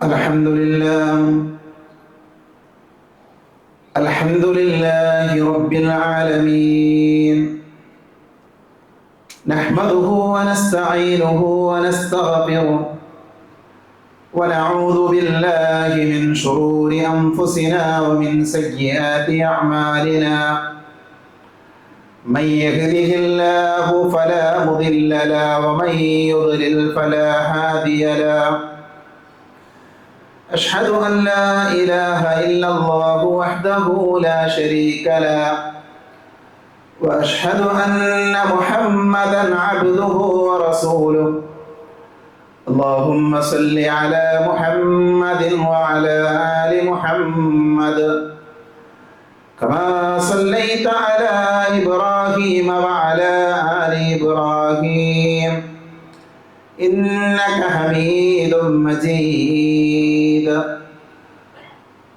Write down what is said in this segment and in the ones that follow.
الحمد لله الحمد لله رب العالمين نحمده ونستعينه ونستغفره ونعوذ بالله من شرور أنفسنا ومن سيئات أعمالنا من يهده الله فلا مضل له ومن يضلل فلا هادي له أشهد أن لا إله إلا الله وحده لا شريك له وأشهد أن محمدا عبده ورسوله اللهم صل على محمد وعلى آل محمد كما صليت على إبراهيم وعلى آل إبراهيم إنك حميد مجيد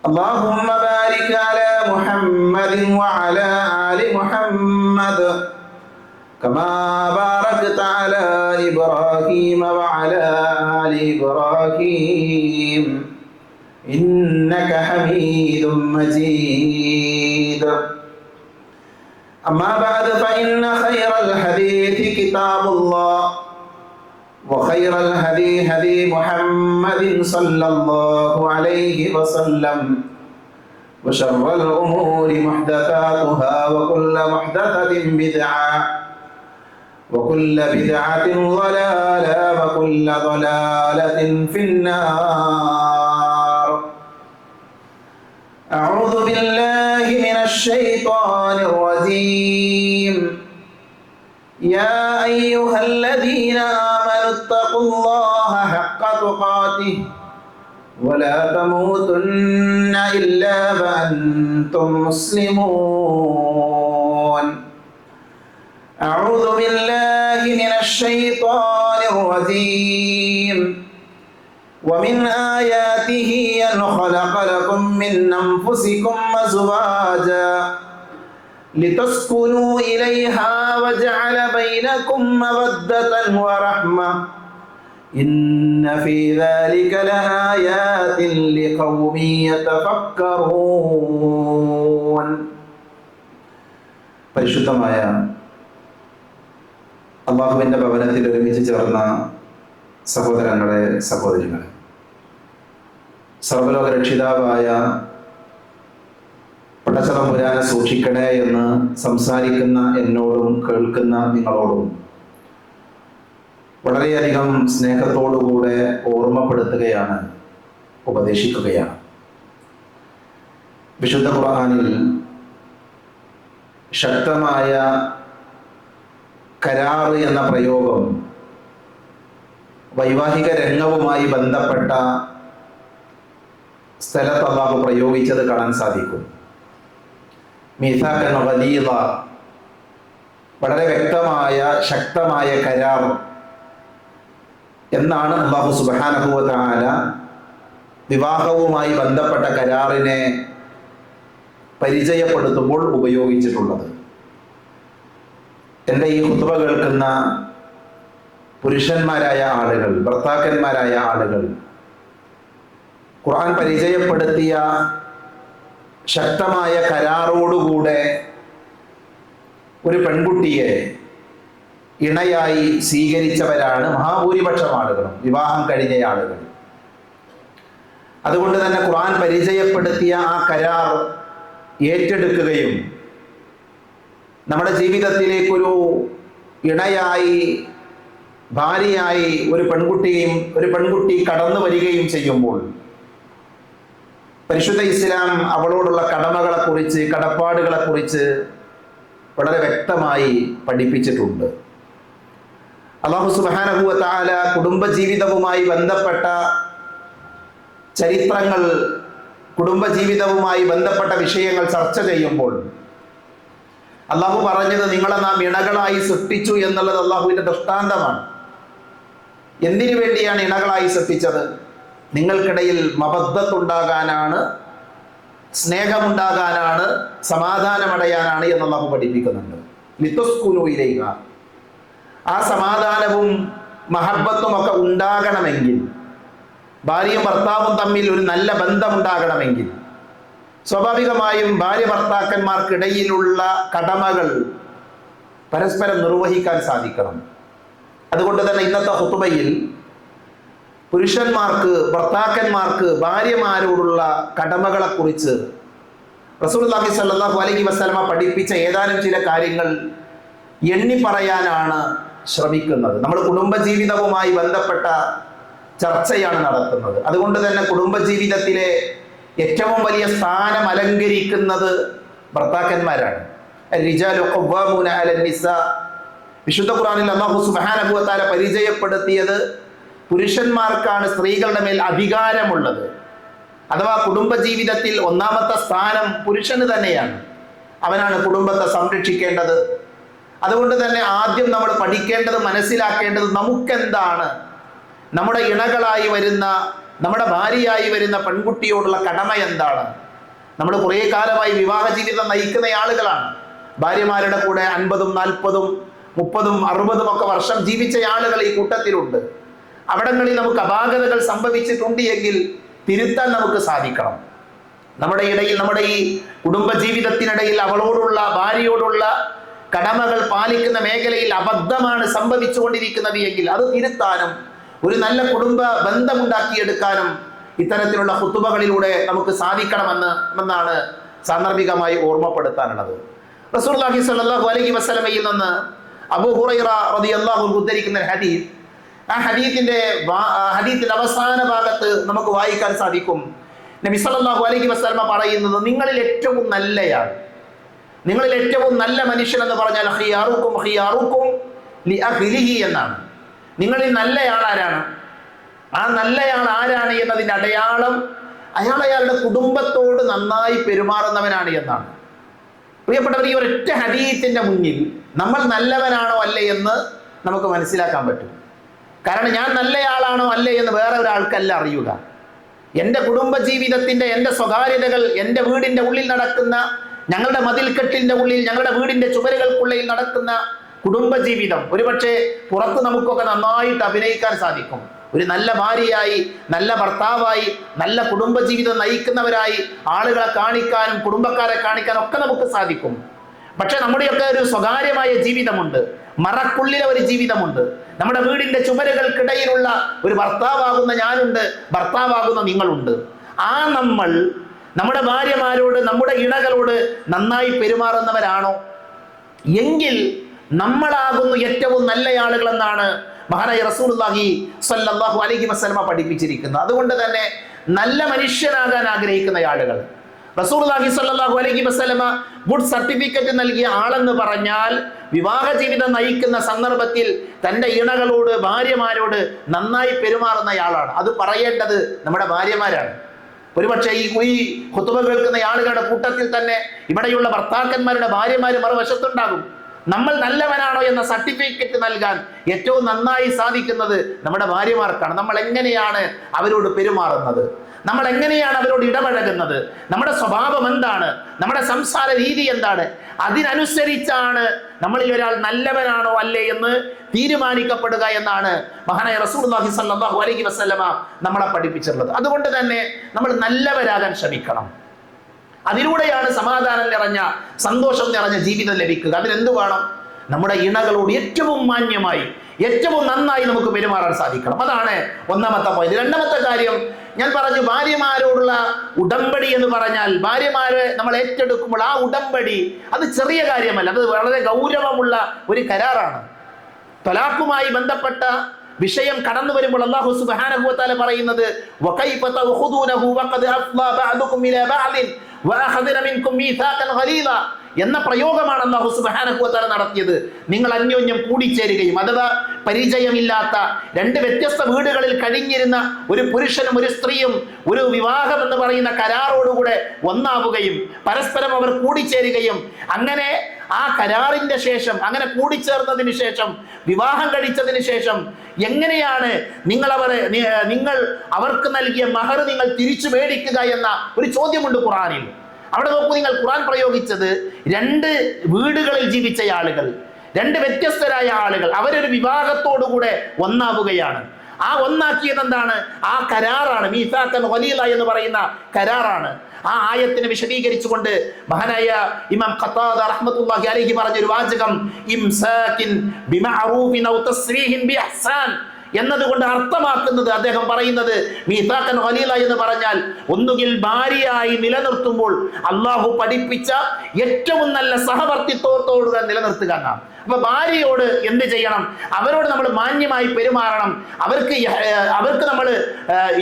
اللهم بارك على محمد وعلى آل محمد كما باركت على إبراهيم وعلى آل إبراهيم إنك حميد مجيد أما بعد فإن خير الحديث كتاب الله وخير الهدي هدي محمد صلى الله عليه وسلم وشر الأمور محدثاتها وكل محدثة بدعة وكل بدعة ضلالة وكل ضلالة في النار أعوذ بالله من الشيطان الرجيم يا أيها الذين آمنوا اتقوا الله حق تقاته ولا تموتن إلا وأنتم مسلمون أعوذ بالله من الشيطان الرجيم ومن آياته أن خلق لكم من أنفسكم أزواجا لتسكنوا إليها وجعل بينكم مودة ورحمة إن في ذلك لآيات لقوم يتفكرون. പരിശുദ്ധമായ അല്ലാഹുവിൻ്റെ ഭവനത്തിൽ ഒരുമിച്ച് ചേർന്ന സഹോദരങ്ങളെ, സഹോദരികളെ, സർവ്വലോക രക്ഷിതാവായ പടച്ചതമ്പുരാനെ സൂക്ഷിക്കണേ എന്ന് സംസാരിക്കുന്ന എന്നോടും കേൾക്കുന്ന നിങ്ങളോടും വളരെയധികം സ്നേഹത്തോടുകൂടെ ഓർമ്മപ്പെടുത്തുകയാണ്, ഉപദേശിക്കുകയാണ്. വിശുദ്ധ ഖുർആനിൽ ശക്തമായ കരാർ എന്ന പ്രയോഗം വൈവാഹിക രംഗവുമായി ബന്ധപ്പെട്ട സ്ഥലത്ത് അല്ലാഹു പ്രയോഗിച്ചത് കാണാൻ സാധിക്കും. മീസാഖൻ ഗലീദ, വളരെ വ്യക്തമായ ശക്തമായ കരാർ എന്നാണ് അല്ലാഹു സുബ്ഹാനഹു വ തആല വിവാഹവുമായി ബന്ധപ്പെട്ട കരാറിനെ പരിചയപ്പെടുത്തുമ്പോൾ ഉപയോഗിച്ചിട്ടുള്ളത്. എൻ്റെ ഈ ഖുത്ബ കേൾക്കുന്ന പുരുഷന്മാരായ ആളുകൾ, ഭർത്താക്കന്മാരായ ആളുകൾ, ഖുർആൻ പരിചയപ്പെടുത്തിയ ശക്തമായ കരാറോടുകൂടെ ഒരു പെൺകുട്ടിയെ ഇണയായി സ്വീകരിച്ചവരാണ് മഹാഭൂരിപക്ഷം ആളുകളും, വിവാഹം കഴിഞ്ഞ ആളുകൾ. അതുകൊണ്ട് തന്നെ ഖുർആൻ പരിചയപ്പെടുത്തിയ ആ കരാർ ഏറ്റെടുക്കുകയും നമ്മുടെ ജീവിതത്തിലേക്കൊരു ഇണയായി, ഭാര്യയായി ഒരു പെൺകുട്ടി കടന്നു വരികയും ചെയ്യുമ്പോൾ പരിശുദ്ധ ഇസ്ലാം അവളോടുള്ള കടമകളെക്കുറിച്ച്, കടപ്പാടുകളെക്കുറിച്ച് വളരെ വ്യക്തമായി പഠിപ്പിച്ചിട്ടുണ്ട്. അല്ലാഹു സുബ്ഹാനഹു വ തആല കുടുംബജീവിതവുമായി ബന്ധപ്പെട്ട ചരിത്രങ്ങൾ, കുടുംബജീവിതവുമായി ബന്ധപ്പെട്ട വിഷയങ്ങൾ ചർച്ച ചെയ്യുമ്പോൾ അല്ലാഹു പറഞ്ഞത് നിങ്ങളെ നാം ഇണകളായി സൃഷ്ടിച്ചു എന്നുള്ളത് അല്ലാഹുവിൻ്റെ ദൃഷ്ടാന്തമാണ്. എന്തിനു വേണ്ടിയാണ് ഇണകളായി സൃഷ്ടിച്ചത്? നിങ്ങൾക്കിടയിൽ മബദ്ധത്തുണ്ടാകാനാണ്, സ്നേഹമുണ്ടാകാനാണ്, സമാധാനമടയാനാണ് എന്ന് അല്ലാഹു പഠിപ്പിക്കുന്നുണ്ട്. ലിതസ്കുനു ഇലൈഹ, ആ സമാധാനവും മഹബത്തും ഒക്കെ ഉണ്ടാകണമെങ്കിൽ ഭാര്യയും ഭർത്താവും തമ്മിൽ ഒരു നല്ല ബന്ധമുണ്ടാകണമെങ്കിൽ സ്വാഭാവികമായും ഭാര്യ ഭർത്താക്കന്മാർക്കിടയിലുള്ള കടമകൾ പരസ്പരം നിർവഹിക്കാൻ സാധിക്കണം. അതുകൊണ്ട് തന്നെ ഇന്നത്തെ ഖുതുബയിൽ പുരുഷന്മാർക്ക്, ഭർത്താക്കന്മാർക്ക് ഭാര്യമാരോടുള്ള കടമകളെക്കുറിച്ച് റസൂലുള്ളാഹി സ്വല്ലല്ലാഹു അലൈഹി വസല്ലമ പഠിപ്പിച്ച ഏതാനും ചില കാര്യങ്ങൾ എണ്ണി പറയാനാണ് ശ്രമിക്കുന്നത്. നമ്മൾ കുടുംബജീവിതവുമായി ബന്ധപ്പെട്ട ചർച്ചയാണ് നടത്തുന്നത്. അതുകൊണ്ട് തന്നെ കുടുംബജീവിതത്തിലെ ഏറ്റവും വലിയ സ്ഥാനം അലങ്കരിക്കുന്നത് ഭർത്താക്കന്മാരാണ്. റിജാലു ഖവ്വാമൂന അലൻ നിസാ. വിശുദ്ധ ഖുർആനിൽ അല്ലാഹു സുബ്ഹാനഹു വ തആല പരിചയപ്പെടുത്തിയത് പുരുഷന്മാർക്കാണ് സ്ത്രീകളുടെ മേൽ അധികാരമുള്ളത്. അഥവാ കുടുംബജീവിതത്തിൽ ഒന്നാമത്തെ സ്ഥാനം പുരുഷന് തന്നെയാണ്. അവനാണ് കുടുംബത്തെ സംരക്ഷിക്കേണ്ടത്. അതുകൊണ്ട് തന്നെ ആദ്യം നമ്മൾ പഠിക്കേണ്ടത്, മനസ്സിലാക്കേണ്ടത് നമുക്കെന്താണ് നമ്മുടെ ഇണകളായി വരുന്ന, നമ്മുടെ ഭാര്യയായി വരുന്ന പെൺകുട്ടിയോടുള്ള കടമ എന്താണ്. നമ്മൾ കുറേ കാലമായി വിവാഹ ജീവിതം നയിക്കുന്ന ആളുകളാണ്. ഭാര്യമാരുടെ കൂടെ 50, 40, 30, 60 ഒക്കെ വർഷം ജീവിച്ച ആളുകൾ ഈ കൂട്ടത്തിലുണ്ട്. അവിടങ്ങളിൽ നമുക്ക് അപാകതകൾ സംഭവിച്ചിട്ടുണ്ട് എങ്കിൽ തിരുത്താൻ നമുക്ക് സാധിക്കണം. നമ്മുടെ ഇടയിൽ, നമ്മുടെ ഈ കുടുംബജീവിതത്തിനിടയിൽ അവളോടുള്ള, ഭാര്യയോടുള്ള കടമകൾ പാലിക്കുന്ന മേഖലയിൽ അബദ്ധമാണ് സംഭവിച്ചുകൊണ്ടിരിക്കുന്നത് എങ്കിൽ അത് തിരുത്താനും ഒരു നല്ല കുടുംബ ബന്ധമുണ്ടാക്കിയെടുക്കാനും ഇത്തരത്തിലുള്ള ഖുതുബകളിലൂടെ നമുക്ക് സാധിക്കണമെന്നാണ് സാന്ദർഭികമായി ഓർമ്മപ്പെടുത്താനുള്ളത്. റസൂലുള്ളാഹി സ്വല്ലല്ലാഹു അലൈഹി വസല്ലമയിൽ നിന്ന് അബൂ ഹുറൈറ റളിയല്ലാഹു അൻഹു ഉദ്ധരിക്കുന്ന ഹദീസ്, ആ ഹദീസിന്റെ അവസാന ഭാഗത്ത് നമുക്ക് വായിക്കാൻ സാധിക്കും. നബി സല്ലല്ലാഹു അലൈഹി വസല്ലമ പറയുന്നത്, നിങ്ങളിൽ ഏറ്റവും നല്ലയാൾ, നിങ്ങളിൽ ഏറ്റവും നല്ല മനുഷ്യൻ എന്ന് പറഞ്ഞാൽ ഖിയാറുക്കും ഖിയാറുക്കും ലിഅഹ്ലിഹി എന്നാണ്. നിങ്ങളിൽ നല്ലയാൾ ആരാണ്? ആ നല്ലയാൾ ആരാണ് എന്നതിൻ്റെ അടയാളം അയാളുടെ കുടുംബത്തോട് നന്നായി പെരുമാറുന്നവനാണ് എന്നാണ്. പ്രിയപ്പെട്ടവർ, ഈ ഒരൊറ്റ ഹദീസിന്റെ മുന്നിൽ നമ്മൾ നല്ലവനാണോ അല്ലേ എന്ന് നമുക്ക് മനസ്സിലാക്കാൻ പറ്റും. കാരണം ഞാൻ നല്ലയാളാണോ അല്ലേ എന്ന് വേറെ ഒരാൾക്കല്ല അറിയുക. എൻ്റെ കുടുംബജീവിതത്തിൻ്റെ, എൻ്റെ സ്വകാര്യതകൾ, എൻ്റെ വീടിൻ്റെ ഉള്ളിൽ നടക്കുന്ന, ഞങ്ങളുടെ മതിൽക്കെട്ടിൻ്റെ ഉള്ളിൽ, ഞങ്ങളുടെ വീടിൻ്റെ ചുവരുകൾക്കുള്ളിൽ നടക്കുന്ന കുടുംബജീവിതം ഒരുപക്ഷെ പുറത്ത് നമുക്കൊക്കെ നന്നായിട്ട് അഭിനയിക്കാൻ സാധിക്കും. ഒരു നല്ല ഭാര്യയായി, നല്ല ഭർത്താവായി, നല്ല കുടുംബജീവിതം നയിക്കുന്നവരായി ആളുകളെ കാണിക്കാനും കുടുംബക്കാരെ കാണിക്കാനും ഒക്കെ നമുക്ക് സാധിക്കും. പക്ഷെ നമ്മുടെയൊക്കെ ഒരു സ്വകാര്യമായ ജീവിതമുണ്ട്, മറക്കുള്ളിലെ ഒരു ജീവിതമുണ്ട്. നമ്മുടെ വീടിന്റെ ചുമരുകൾക്കിടയിലുള്ള ഒരു ഭർത്താവാകുന്ന ഞാനുണ്ട്, ഭർത്താവാകുന്ന നിങ്ങളുണ്ട്. ആ നമ്മൾ നമ്മുടെ ഭാര്യമാരോട്, നമ്മുടെ ഇണകളോട് നന്നായി പെരുമാറുന്നവരാണോ എങ്കിൽ നമ്മളാകുന്നു ഏറ്റവും നല്ല ആളുകൾ എന്നാണ് മഹാനായ റസൂലുള്ളാഹി സ്വല്ലല്ലാഹു അലൈഹി വസല്ലമ പഠിപ്പിച്ചിരിക്കുന്നത്. അതുകൊണ്ട് തന്നെ നല്ല മനുഷ്യനാകാൻ ആഗ്രഹിക്കുന്ന ആളുകൾ, റസൂലുള്ളാഹി സ്വല്ലല്ലാഹു അലൈഹി വസല്ലമ ഗുഡ് സർട്ടിഫിക്കറ്റ് നൽകിയ ആളെന്ന് പറഞ്ഞാൽ വിവാഹ ജീവിതം നയിക്കുന്ന സന്ദർഭത്തിൽ തൻ്റെ ഇണകളോട്, ഭാര്യമാരോട് നന്നായി പെരുമാറുന്ന ആളാണ്. അത് പറയേണ്ടത് നമ്മുടെ ഭാര്യമാരാണ്. ഒരുപക്ഷെ ഈ ഖുതുബ കേൾക്കുന്ന ആളുകളുടെ കൂട്ടത്തിൽ തന്നെ ഇവിടെയുള്ള ഭർത്താക്കന്മാരുടെ ഭാര്യമാർ മറുവശത്തുണ്ടാകും. നമ്മൾ നല്ലവനാണോ എന്ന സർട്ടിഫിക്കറ്റ് നൽകാൻ ഏറ്റവും നന്നായി സാധിക്കുന്നത് നമ്മുടെ ഭാര്യമാർക്കാണ്. നമ്മൾ എങ്ങനെയാണ് അവരോട് പെരുമാറുന്നത്, നമ്മൾ എങ്ങനെയാണ് അവരോട് ഇടപഴകുന്നത്, നമ്മുടെ സ്വഭാവം എന്താണ്, നമ്മുടെ സംസാര രീതി എന്താണ്, അതിനനുസരിച്ചാണ് നമ്മളിൽ ഒരാൾ നല്ലവനാണോ അല്ലേ എന്ന് തീരുമാനിക്കപ്പെടുക എന്നാണ് മഹാനായ റസൂലുള്ളാഹി സ്വല്ലല്ലാഹു അലൈഹി വസല്ലമ നമ്മളെ പഠിപ്പിച്ചിട്ടുള്ളത്. അതുകൊണ്ട് തന്നെ നമ്മൾ നല്ലവരാകാൻ ശ്രമിക്കണം. അതിലൂടെയാണ് സമാധാനം നിറഞ്ഞ, സന്തോഷം നിറഞ്ഞ ജീവിതം ലഭിക്കുക. അതിനെന്ത് വേണം? നമ്മുടെ ഇണകളോട് ഏറ്റവും മാന്യമായി, ഏറ്റവും നന്നായി നമുക്ക് പെരുമാറാൻ സാധിക്കണം. അതാണ് ഒന്നാമത്തെ പോയിന്റ്. രണ്ടാമത്തെ കാര്യം ഞാൻ പറഞ്ഞു, ഭാര്യമാരോടുള്ള ഉടമ്പടി എന്ന് പറഞ്ഞാൽ, ഭാര്യമാരെ നമ്മൾ ഏറ്റെടുക്കുമ്പോൾ ആ ഉടമ്പടി അത് ചെറിയ കാര്യമല്ല, അത് വളരെ ഗൗരവമുള്ള ഒരു കരാറാണ്. തലാഖുമായി ബന്ധപ്പെട്ട വിഷയം കടന്നു വരുമ്പോൾ അല്ലാഹു സുബ്ഹാനഹു വ തആല പറയുന്നത്, വകൈഫ തഖുദൂനഹു വഖദ് അഫ്ളാ ബഅദുകും ഇലാ ബഅദിൻ വഅഖദന മിൻകും മീസാഖൻ ഖലീല എന്ന പ്രയോഗമാണ് അല്ലാഹു സുബ്ഹാനഹു വ തആല നടത്തിയത്. നിങ്ങൾ അന്യോന്യം കൂടിച്ചേരുകയും, അഥവാ പരിചയമില്ലാത്ത രണ്ട് വ്യത്യസ്ത വീടുകളിൽ കഴിഞ്ഞിരുന്ന ഒരു പുരുഷനും ഒരു സ്ത്രീയും ഒരു വിവാഹം എന്ന് പറയുന്ന കരാറോടുകൂടെ ഒന്നാവുകയും പരസ്പരം അവർ കൂടിച്ചേരുകയും, അങ്ങനെ ആ കരാറിന്റെ ശേഷം, അങ്ങനെ കൂടിച്ചേർന്നതിന് ശേഷം, വിവാഹം കഴിച്ചതിന് ശേഷം എങ്ങനെയാണ് നിങ്ങൾ അവർക്ക് നൽകിയ മഹർ നിങ്ങൾ തിരിച്ചു മേടിക്കുക എന്ന ഒരു ചോദ്യമുണ്ട് ഖുർആനിൽ. അവിടെ നോക്കൂ, നിങ്ങൾ ഖുർആൻ പ്രയോഗിച്ചത് രണ്ട് വീടുകളിൽ ജീവിച്ച ആളുകൾ, രണ്ട് വ്യത്യസ്തരായ ആളുകൾ, അവരൊരു വിവാഹത്തോടുകൂടെ ഒന്നാവുകയാണ്. ആ ഒന്നാക്കിയത് എന്താണ്? ആ കരാറാണ്. മീസാക്കൻ ഖലീല എന്ന് പറയുന്ന കരാറാണ്. ആ ആയത്തിനെ വിശദീകരിച്ചുകൊണ്ട് മഹാനായ ഇമാം ഖത്താദ റഹ്മത്തുള്ളാഹി അലൈഹി പറഞ്ഞൊരു വാചകം, ഇംസാകിൻ ബിമഅറൂഫിൻ ഔ തസ്രീഹിൻ ബിഇഹ്സാൻ എന്നതുകൊണ്ട് അർത്ഥമാക്കുന്നത്, അദ്ദേഹം പറയുന്നത്, മീസാക്കൻ ഖലീല എന്ന് പറഞ്ഞാൽ ഒന്നുകിൽ ഭാര്യയായി നിലനിർത്തുമ്പോൾ അള്ളാഹു പഠിപ്പിച്ച ഏറ്റവും നല്ല സഹവർത്തിത്വത്തോടുകൂടെ നിലനിർത്തുക എന്നാണ്. അപ്പൊ ഭാര്യയോട് എന്ത് ചെയ്യണം? അവരോട് നമ്മൾ മാന്യമായി പെരുമാറണം. അവർക്ക് നമ്മൾ